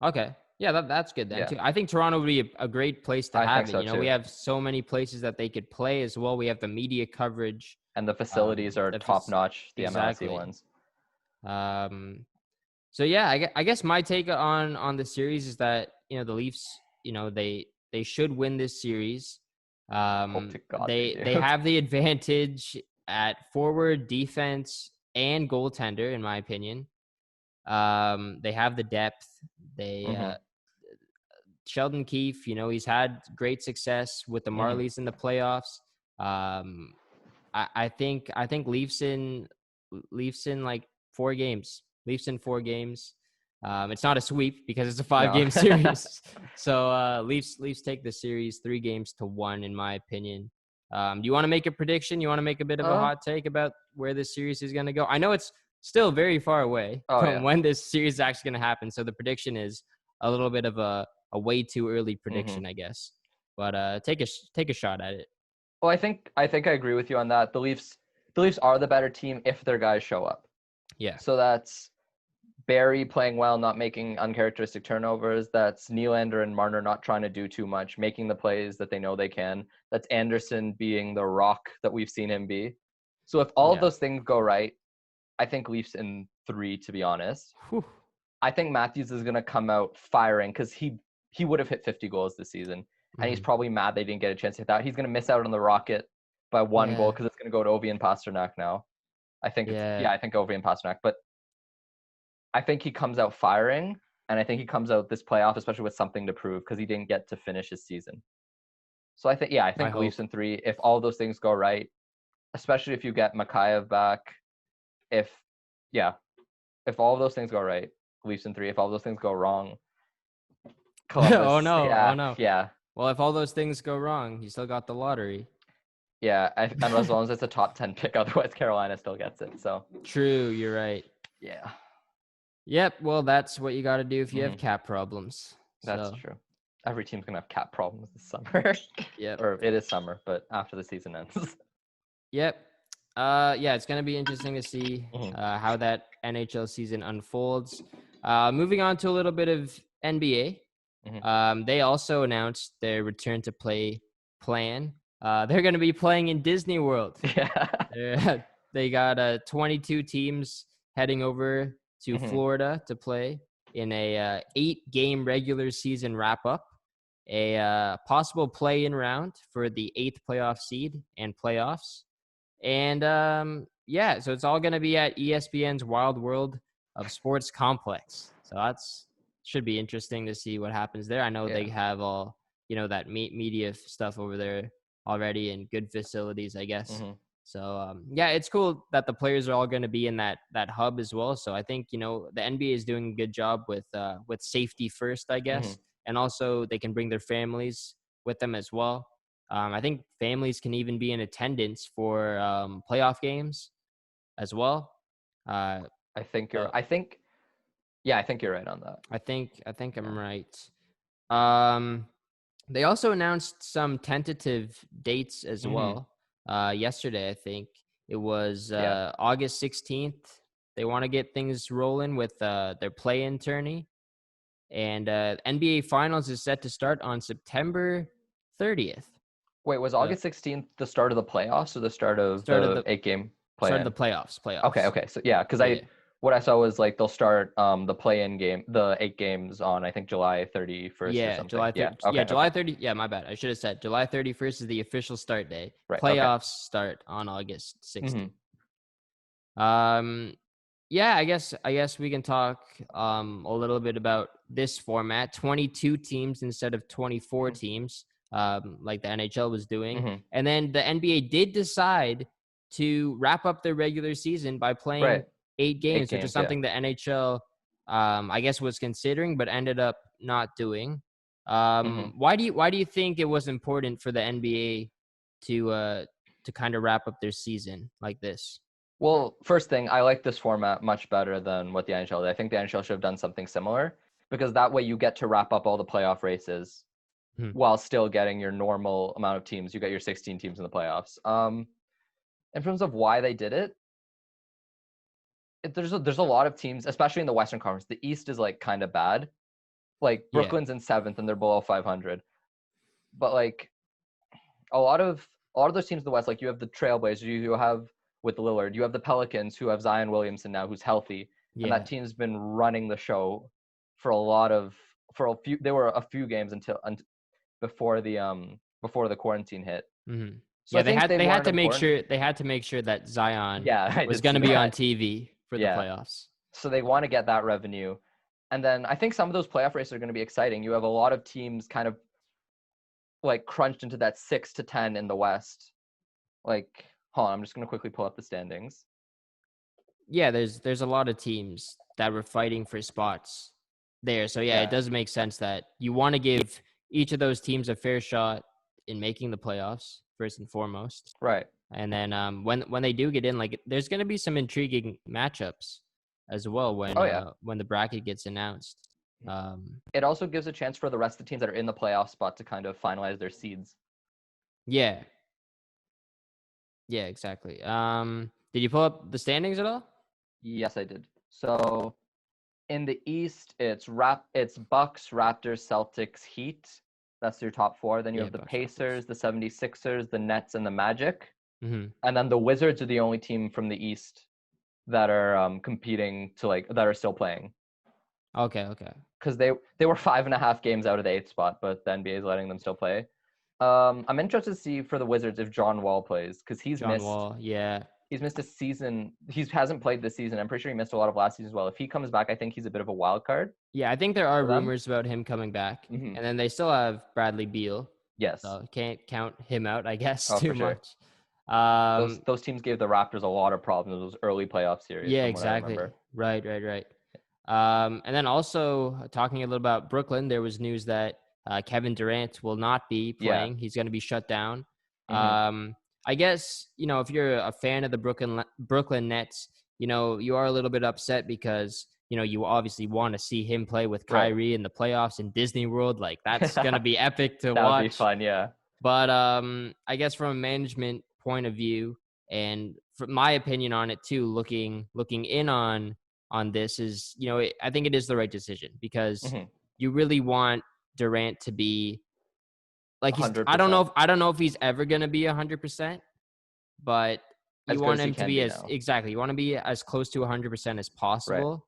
Okay. Yeah, that's good then too. I think Toronto would be a great place to have it. So we have so many places that they could play as well. We have the media coverage. And the facilities are top-notch, the exactly. MLSE ones. So yeah, I guess my take on the series is that, the Leafs, they should win this series. Hope to God they have the advantage at forward, defense, and goaltender, in my opinion. They have the depth. Sheldon Keefe, he's had great success with the Marlies in the playoffs. I think Leafs in like 4 games. Leafs in 4 games. It's not a sweep because it's a 5-game series. So Leafs take the series 3-1, in my opinion. Do you want to make a prediction? You want to make a bit of a hot take about where this series is going to go? I know it's still very far away from when this series is actually going to happen. So the prediction is a little bit of a way too early prediction, I guess. But take a shot at it. Well, I think I agree with you on that. The Leafs are the better team if their guys show up. Yeah. So that's Barry playing well, not making uncharacteristic turnovers. That's Nylander and Marner not trying to do too much, making the plays that they know they can. That's Anderson being the rock that we've seen him be. So if all of those things go right, I think Leafs in 3, to be honest. Whew. I think Matthews is going to come out firing because he would have hit 50 goals this season. And he's probably mad they didn't get a chance to hit that. He's going to miss out on the Rocket by 1 goal because it's going to go to Ovi and Pasternak now. I think I think Ovi and Pasternak. But I think he comes out firing, and I think he comes out this playoff, especially with something to prove, because he didn't get to finish his season. So I think Leafs in 3, if all those things go right, especially if you get Mikheyev back, if all of those things go right, Leafs in 3. If all those things go wrong, Columbus. Oh no. Yeah. Well, if all those things go wrong, you still got the lottery. Yeah, and as long as it's a top 10 pick, otherwise Carolina still gets it. So true, you're right. Yeah. Yep. Well, that's what you got to do if you have cap problems. That's true. Every team's gonna have cap problems this summer. Yep. Or it is summer, but after the season ends. Yep. Yeah, it's gonna be interesting to see how that NHL season unfolds. Moving on to a little bit of NBA. They also announced their return to play plan. They're going to be playing in Disney World. Yeah. They got 22 teams heading over to Florida to play in a 8-game regular season wrap-up, a possible play-in round for the 8th playoff seed and playoffs. And so it's all going to be at ESPN's Wild World of Sports complex. So that's should be interesting to see what happens there. I know they have all, that media stuff over there already and good facilities, I guess. So, it's cool that the players are all going to be in that hub as well. So I think, the NBA is doing a good job with safety first, I guess. And also they can bring their families with them as well. I think families can even be in attendance for playoff games as well. I think you're right on that. I think I'm right. They also announced some tentative dates as well. Yesterday, I think it was August 16th. They want to get things rolling with their play-in tourney, and NBA Finals is set to start on September 30th. Wait, was August 16th the start of the playoffs or the start of the 8-game play-in? Start of the playoffs. Okay. So because what I saw was like they'll start the play-in game, the 8 games on I think July 31st or something. July 30th. July 30th. Yeah, my bad. I should have said July 31st is the official start day. Right. Playoffs start on August 16th. I guess we can talk a little bit about this format. 22 teams instead of 24 teams, like the NHL was doing. And then the NBA did decide to wrap up their regular season by playing 8 games, which is something the NHL, I guess, was considering, but ended up not doing. Why do you think it was important for the NBA to kind of wrap up their season like this? Well, first thing, I like this format much better than what the NHL did. I think the NHL should have done something similar because that way you get to wrap up all the playoff races while still getting your normal amount of teams. You get your 16 teams in the playoffs. In terms of why they did it, there's a lot of teams, especially in the Western Conference. The East is like kind of bad. Like Brooklyn's in 7th and they're below 500. But like a lot of those teams in the West, like you have the Trailblazers, you have with Lillard, you have the Pelicans who have Zion Williamson now who's healthy. Yeah. And that team's been running the show for there were a few games until before the quarantine hit. Mm-hmm. So yeah, they had to make sure that Zion was going to be on TV for the playoffs. So they want to get that revenue. And then I think some of those playoff races are going to be exciting. You have a lot of teams kind of like crunched into that 6 to 10 in the West. Like, hold on, I'm just going to quickly pull up the standings. Yeah, there's a lot of teams that were fighting for spots there. So yeah, it does make sense that you want to give each of those teams a fair shot in making the playoffs first and foremost. Right. And then when they do get in, like there's going to be some intriguing matchups as well when the bracket gets announced. It also gives a chance for the rest of the teams that are in the playoff spot to kind of finalize their seeds. Yeah. Yeah, exactly. Did you pull up the standings at all? Yes, I did. So in the East, it's Bucks, Raptors, Celtics, Heat. That's your top 4. Then you have the Pacers, the 76ers, the Nets, and the Magic. Mm-hmm. And then the Wizards are the only team from the East that are competing that are still playing. Okay. Because they were 5.5 games out of the 8th spot, but the NBA is letting them still play. I'm interested to see for the Wizards if John Wall plays, because he's missed a season. He hasn't played this season. I'm pretty sure he missed a lot of last season as well. If he comes back, I think he's a bit of a wild card. Yeah, I think there are rumors about him coming back. Mm-hmm. And then they still have Bradley Beal. Yes. So can't count him out, I guess, too much. Those teams gave the Raptors a lot of problems in those early playoff series. Yeah, exactly. Right. And then also talking a little about Brooklyn, there was news that Kevin Durant will not be playing. He's going to be shut down. Mm-hmm. I guess, if you're a fan of the Brooklyn Nets, you are a little bit upset because, you obviously want to see him play with Kyrie in the playoffs in Disney World. Like that's going to be epic to watch. That would be fun, yeah. But I guess from a management point of view, and from my opinion on it too, looking in on this is, I think it is the right decision because you really want Durant to be like, I don't know if he's ever going to be 100%, but you want him to be you want to be as close to 100% as possible.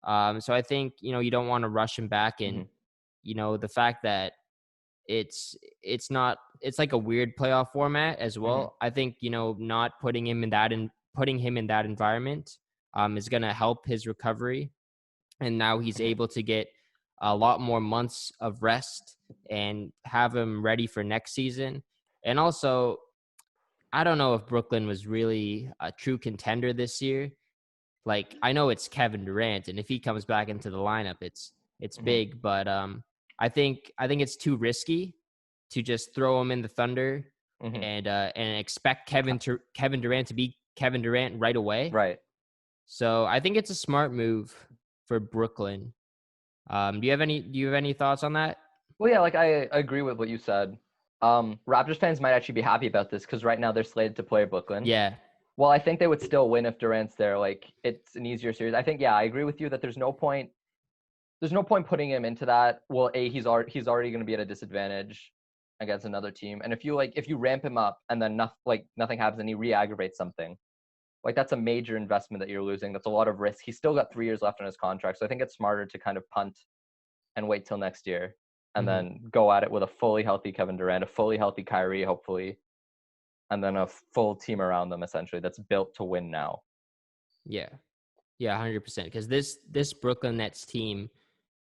Right. So I think, you don't want to rush him back in, the fact that it's like a weird playoff format as well. I think, not putting him in that environment is going to help his recovery. And now he's able to get a lot more months of rest and have him ready for next season. And also, I don't know if Brooklyn was really a true contender this year. Like, I know it's Kevin Durant, and if he comes back into the lineup, it's big. But I think it's too risky to just throw him in the Thunder and expect Kevin Durant to be Kevin Durant right away. Right. So I think it's a smart move for Brooklyn. Do you have any thoughts on that? Well, yeah, like I agree with what you said. Raptors fans might actually be happy about this because right now they're slated to play Brooklyn. Yeah. Well, I think they would still win if Durant's there. Like, it's an easier series. I think, I agree with you that there's no point putting him into that. Well, he's already going to be at a disadvantage against another team. And if you ramp him up and then nothing happens and he re-aggravates something, like that's a major investment that you're losing. That's a lot of risk. He's still got 3 years left on his contract. So I think it's smarter to kind of punt and wait till next year and then go at it with a fully healthy Kevin Durant, a fully healthy Kyrie, hopefully, and then a full team around them, essentially, that's built to win now. Yeah. Yeah, 100%. Because this Brooklyn Nets team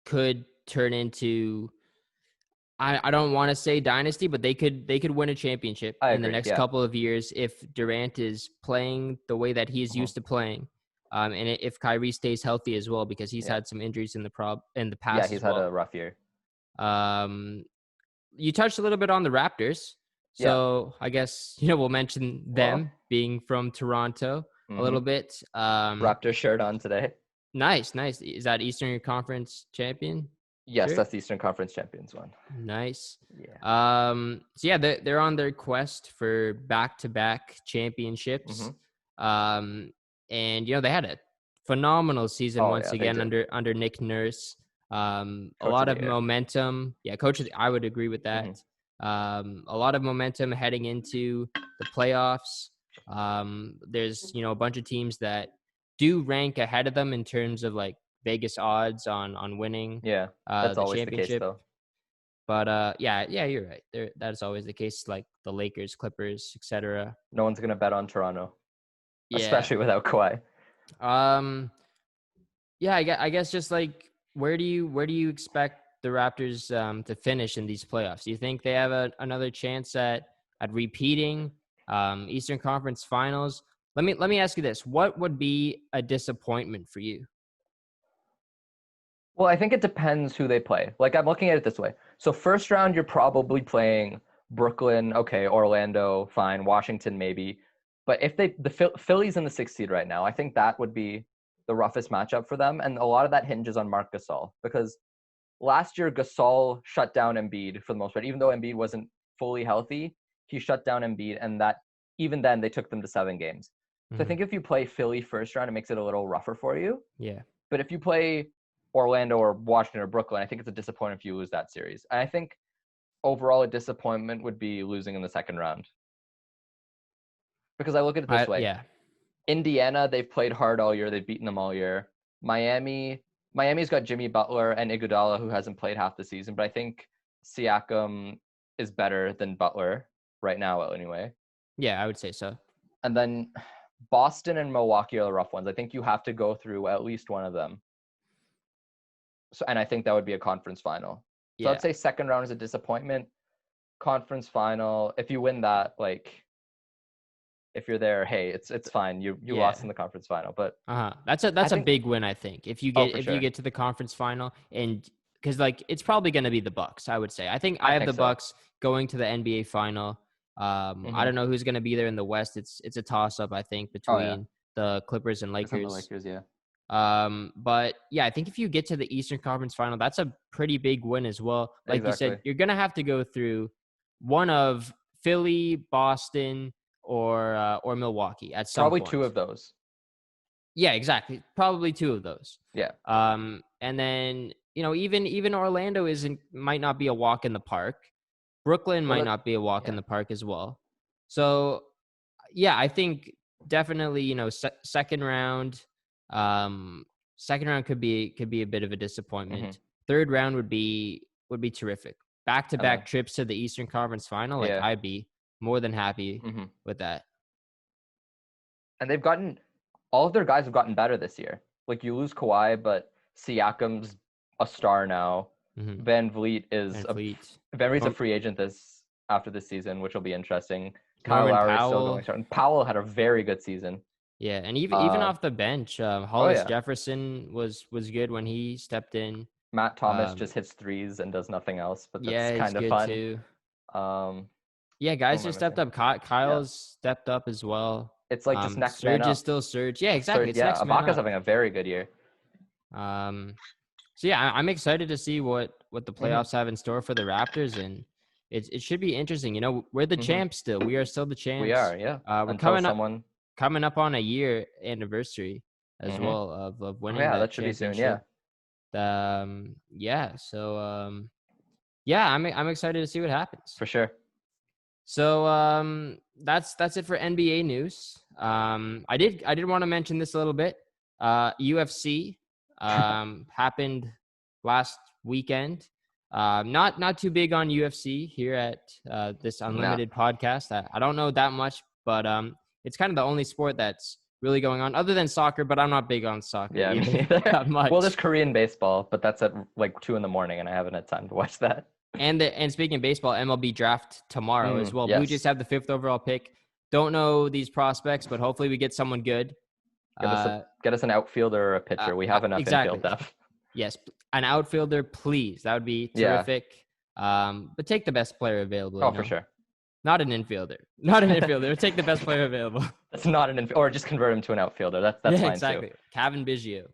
could turn into, I don't want to say dynasty, but they could win a championship in the next couple of years if Durant is playing the way that he's used to playing. And if Kyrie stays healthy as well, because he's had some injuries in the past. Yeah, he's had a rough year. You touched a little bit on the Raptors. So I guess, we'll mention them being from Toronto a little bit. Raptor shirt on today. Nice. Is that Eastern Conference champion? Yes, sure. That's the Eastern Conference champions one. Nice. Yeah. So yeah, they're on their quest for back-to-back championships. And they had a phenomenal season once again under Nick Nurse. A lot of momentum. Yeah, I would agree with that. A lot of momentum heading into the playoffs. There's, a bunch of teams that do rank ahead of them in terms of like Vegas odds on winning that's the always championship. The case, though. But yeah, you're right. That's always the case, like the Lakers, Clippers, etc. No one's gonna bet on Toronto, especially without Kawhi. Yeah, I guess just like where do you expect the Raptors to finish in these playoffs? Do you think they have another chance at repeating Eastern Conference Finals? Let me ask you this: what would be a disappointment for you? Well, I think it depends who they play. Like, I'm looking at it this way. So first round, you're probably playing Brooklyn, okay, Orlando, fine, Washington, maybe. But if the Phillies in the 6th seed right now, I think that would be the roughest matchup for them. And a lot of that hinges on Marc Gasol, because last year Gasol shut down Embiid for the most part. Even though Embiid wasn't fully healthy, he shut down Embiid, and that even then they took them to 7 games. So I think if you play Philly first round, it makes it a little rougher for you. Yeah. But if you play Orlando or Washington or Brooklyn, I think it's a disappointment if you lose that series. And I think overall a disappointment would be losing in the 2nd round. Because I look at it this way. Yeah. Indiana, they've played hard all year. They've beaten them all year. Miami's got Jimmy Butler and Iguodala, who hasn't played half the season. But I think Siakam is better than Butler right now, anyway. Yeah, I would say so. And then Boston and Milwaukee are the rough ones. I think you have to go through at least one of them. So, and I think that would be a conference final. So I'd say 2nd round is a disappointment. Conference final, if you win that, like, if you're there, hey, it's fine. You lost in the conference final, but that's a big win, I think. If you get to the conference final, and because like it's probably going to be the Bucks, I would say. I think I have the Bucks going to the NBA final. I don't know who's going to be there in the West. It's a toss up, I think, between the Clippers and Lakers. The Lakers, yeah. But yeah, I think if you get to the Eastern Conference final, that's a pretty big win as well. Like you said, you're going to have to go through one of Philly, Boston, or Milwaukee at some point. 2 of those. Yeah, exactly. Probably 2 of those. Yeah. And then, even Orlando might not be a walk in the park. Brooklyn might not be a walk in the park as well. So, yeah, I think definitely, second round could be a bit of a disappointment. 3rd round would be terrific. Back-to-back trips to the Eastern Conference final, like I'd be more than happy with that. And all of their guys have gotten better this year. Like, you lose Kawhi, but Siakam's a star now. Van Vliet is a free agent after this season, which will be interesting. Kyle Lowry is still going strong. Powell had a very good season. Yeah, and even off the bench, Hollis Jefferson was good when he stepped in. Matt Thomas just hits threes and does nothing else, but that's kind of fun. Too. Yeah, guys just stepped up. Kyle's stepped up as well. It's like just next man up. Surge is still Surge. Yeah, exactly. It's next man Ibaka's having a very good year. So yeah, I'm excited to see what the playoffs have in store for the Raptors, and it should be interesting. We're the champs still. We are still the champs. We are, yeah. We're coming up on a year anniversary as well of winning. That should be soon. Yeah. I'm excited to see what happens. For sure. So that's it for NBA news. I did want to mention this a little bit. UFC happened last weekend. Not too big on UFC here at this Unlimited podcast. I don't know that much, but it's kind of the only sport that's really going on other than soccer, but I'm not big on soccer. Yeah, me neither. That much. Well, there's Korean baseball, but that's at like 2 a.m, and I haven't had time to watch that. And speaking of baseball, MLB draft tomorrow as well. Yes. Blue Jays have the 5th overall pick. Don't know these prospects, but hopefully we get someone good. Get us an outfielder or a pitcher. We have enough infield depth. Yes, an outfielder, please. That would be terrific. But take the best player available. For sure. Not an infielder. Take the best player available. That's not an infielder. Or just convert him to an outfielder. That's fine exactly. too. Kevin Biggio.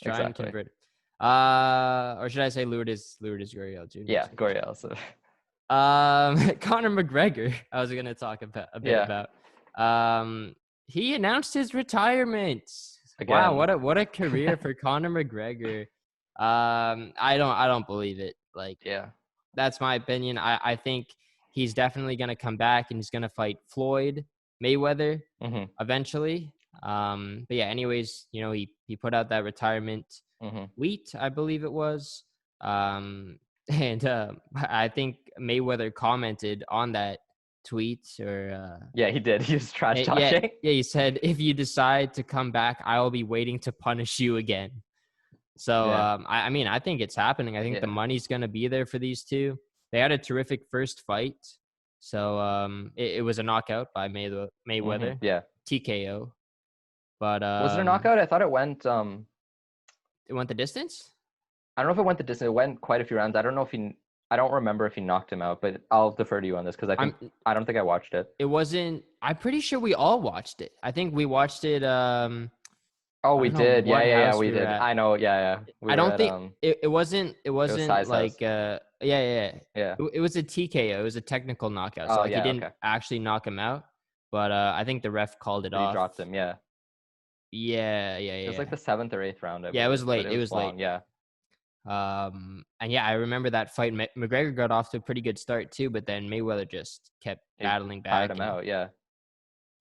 Try and convert him. Or should I say Lourdes Gurriel Jr.? Yeah, Gurriel. So. Conor McGregor, I was going to talk a bit about. He announced his retirement. Again. Wow, what a career for Conor McGregor. I don't believe it. Like, Yeah. That's my opinion. I think he's definitely going to come back and he's going to fight Floyd Mayweather eventually. But yeah, anyways, he put out that retirement tweet, I believe it was. And I think Mayweather commented on that tweet yeah, he did. He was trash talking. Yeah, he said, if you decide to come back, I will be waiting to punish you again. So, I mean, I think it's happening. I think the money's going to be there for these two. They had a terrific first fight. So, it was a knockout by Mayweather. Yeah. TKO. But was it a knockout? I thought it went it went the distance? I don't know if it went the distance. It went quite a few rounds. I don't remember if he knocked him out, but I'll defer to you on this because I don't think I watched it. It wasn't. I'm pretty sure we all watched it. I think we watched it. Oh, we did. Yeah, we did. I know. Yeah. I don't think it wasn't. It wasn't like. Yeah. It was a TKO. It was a technical knockout. So he didn't actually knock him out, but I think the ref called it off. He dropped him. Yeah. Yeah. It was like the 7th or 8th round. Yeah, it was late. It was late. Yeah. And yeah, I remember that fight. McGregor got off to a pretty good start too, but then Mayweather just kept battling back. Tired him out. Yeah.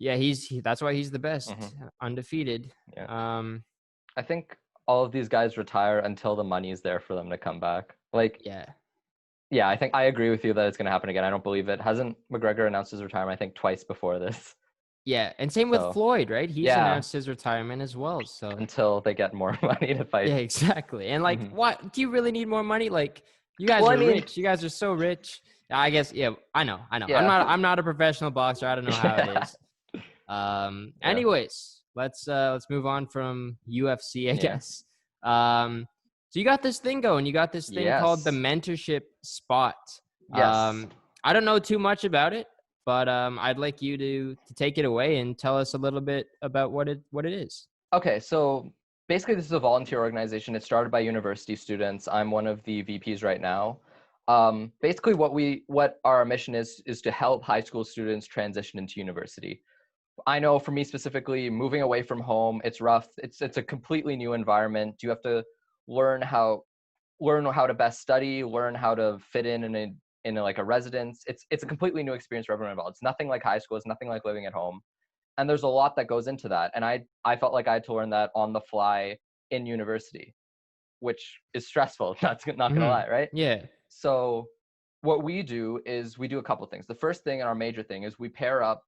Yeah, that's why he's the best, undefeated. Yeah. I think all of these guys retire until the money's there for them to come back. Like, yeah, I think I agree with you that it's going to happen again. I don't believe it. Hasn't McGregor announced his retirement, I think, twice before this? Yeah, and same with Floyd, right? He's announced his retirement as well. So until they get more money to fight. Yeah, exactly. And like, what do you really need more money? Like, you guys are rich. You guys are so rich. I guess. Yeah, I know. Yeah. I'm not a professional boxer. I don't know how it is. Anyways, let's move on from UFC, I guess. So you got this thing going. You got this thing called the Mentorship Spot. Yes. I don't know too much about it, but I'd like you to take it away and tell us a little bit about what it is. Okay, so basically this is a volunteer organization. It's started by university students. I'm one of the VPs right now. Basically what our mission is to help high school students transition into university. I know for me specifically, moving away from home, it's rough. It's a completely new environment. You have to learn how to best study, learn how to fit in like a residence. It's a completely new experience for everyone involved. It's nothing like high school. It's nothing like living at home. And there's a lot that goes into that. And I felt like I had to learn that on the fly in university, which is stressful. Not gonna lie, right? Yeah. So what we do is we do a couple of things. The first thing and our major thing is we pair up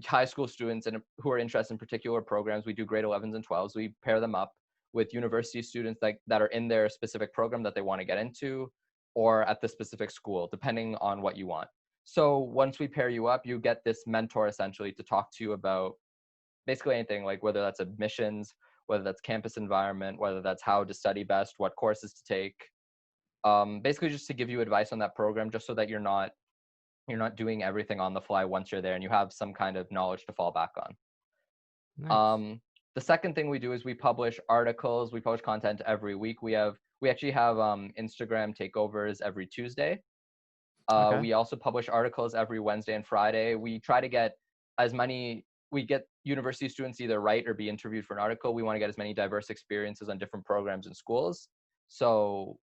high school students who are interested in particular programs. We do grade 11s and 12s. We pair them up with university students that are in their specific program that they want to get into, or at the specific school, depending on what you want. So once we pair you up, you get this mentor essentially to talk to you about basically anything, like whether that's admissions, whether that's campus environment, whether that's how to study best, what courses to take. Basically just to give you advice on that program, just so that you're not doing everything on the fly once you're there, and you have some kind of knowledge to fall back on. Nice. The second thing we do is we publish articles. We publish content every week. We actually have Instagram takeovers every Tuesday. We also publish articles every Wednesday and Friday. We try to get we get university students either write or be interviewed for an article. We want to get as many diverse experiences on different programs and schools. So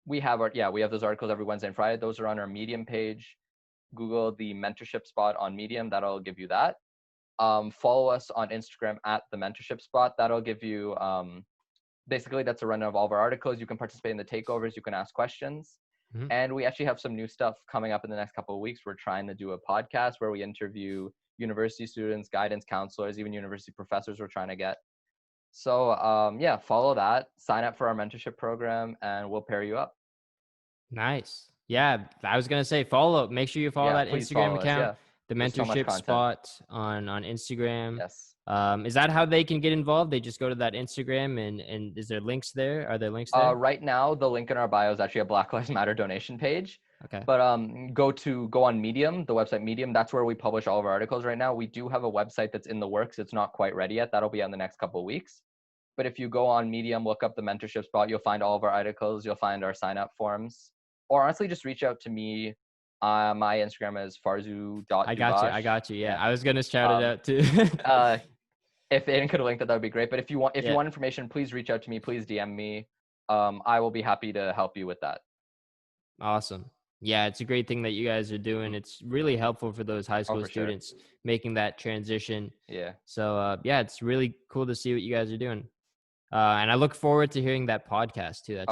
we have those articles every Wednesday and Friday. Those are on our Medium page. Google the Mentorship Spot on Medium. That'll give you that. Follow us on Instagram at the Mentorship Spot. That'll give you, basically that's a rundown of all of our articles. You can participate in the takeovers. You can ask questions. And we actually have some new stuff coming up in the next couple of weeks. We're trying to do a podcast where we interview university students, guidance counselors, even university professors we're trying to get. So follow that, sign up for our mentorship program, and we'll pair you up. Nice. Yeah, I was going to say make sure you follow that Instagram account, the Mentorship Spot on Instagram. Yes. Is that how they can get involved? They just go to that Instagram and is there links there? Are there links there? Right now, the link in our bio is actually a Black Lives Matter donation page. Okay. But go on Medium, the website Medium. That's where we publish all of our articles right now. We do have a website that's in the works. It's not quite ready yet. That'll be in the next couple of weeks. But if you go on Medium, look up the Mentorship Spot, you'll find all of our articles. You'll find our sign-up forms. Or honestly, just reach out to me. My Instagram is farzu.dubash. I got you. Yeah, I was going to shout it out too. If Aiden could have linked that would be great. But if you want information, please reach out to me. Please DM me. I will be happy to help you with that. Awesome. Yeah, it's a great thing that you guys are doing. It's really helpful for those high school students making that transition. Yeah. So, yeah, it's really cool to see what you guys are doing. And I look forward to hearing that podcast too. That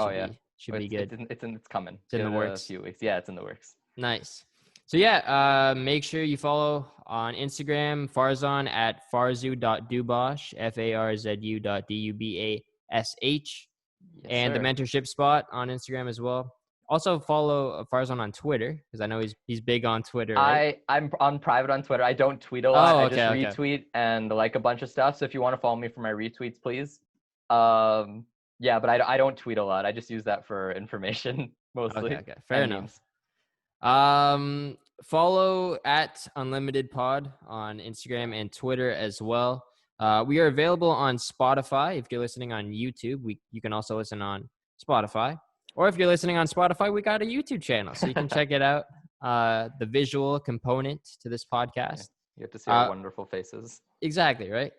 should be good. It's coming. It's in the works. A few weeks. Yeah, it's in the works. Nice. So yeah, make sure you follow on Instagram Farzan at farzu.dubash, FARZU.DUBASH, and the Mentorship Spot on Instagram as well. Also follow Farzan on Twitter because I know he's big on Twitter. Right? I'm on private on Twitter. I don't tweet a lot. I just retweet and like a bunch of stuff. So if you want to follow me for my retweets, please. Yeah, but I don't tweet a lot. I just use that for information mostly. Okay. Fair enough. Follow at Unlimited Pod on Instagram and Twitter as well. We are available on Spotify. If you're listening on YouTube, you can also listen on Spotify. Or if you're listening on Spotify, we got a YouTube channel, so you can check it out. The visual component to this podcast. You have to see our wonderful faces. Exactly, right?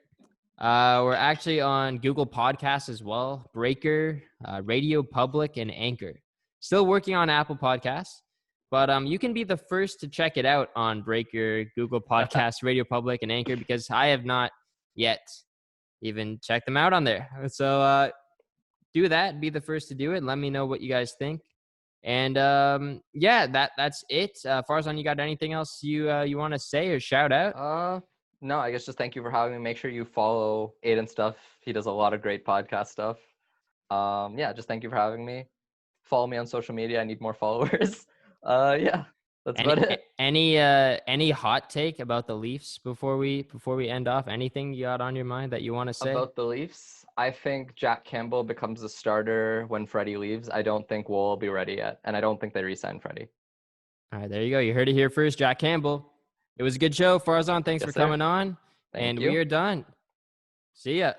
We're actually on Google Podcasts as well, Breaker, Radio Public, and Anchor. Still working on Apple Podcasts, but you can be the first to check it out on Breaker, Google Podcasts, Radio Public, and Anchor because I have not yet even checked them out on there. So do that, be the first to do it, and let me know what you guys think. And yeah, that's it. Farzan, you got anything else you want to say or shout out? No, I guess just thank you for having me. Make sure you follow Aiden stuff. He does a lot of great podcast stuff. Yeah, just thank you for having me. Follow me on social media. I need more followers. Yeah, that's about it. Any hot take about the Leafs before we end off? Anything you got on your mind that you want to say? About the Leafs? I think Jack Campbell becomes a starter when Freddie leaves. I don't think Wool will be ready yet, and I don't think they re-sign Freddie. All right, there you go. You heard it here first, Jack Campbell. It was a good show. Farzan, thanks for coming on. Thank you. We are done. See ya.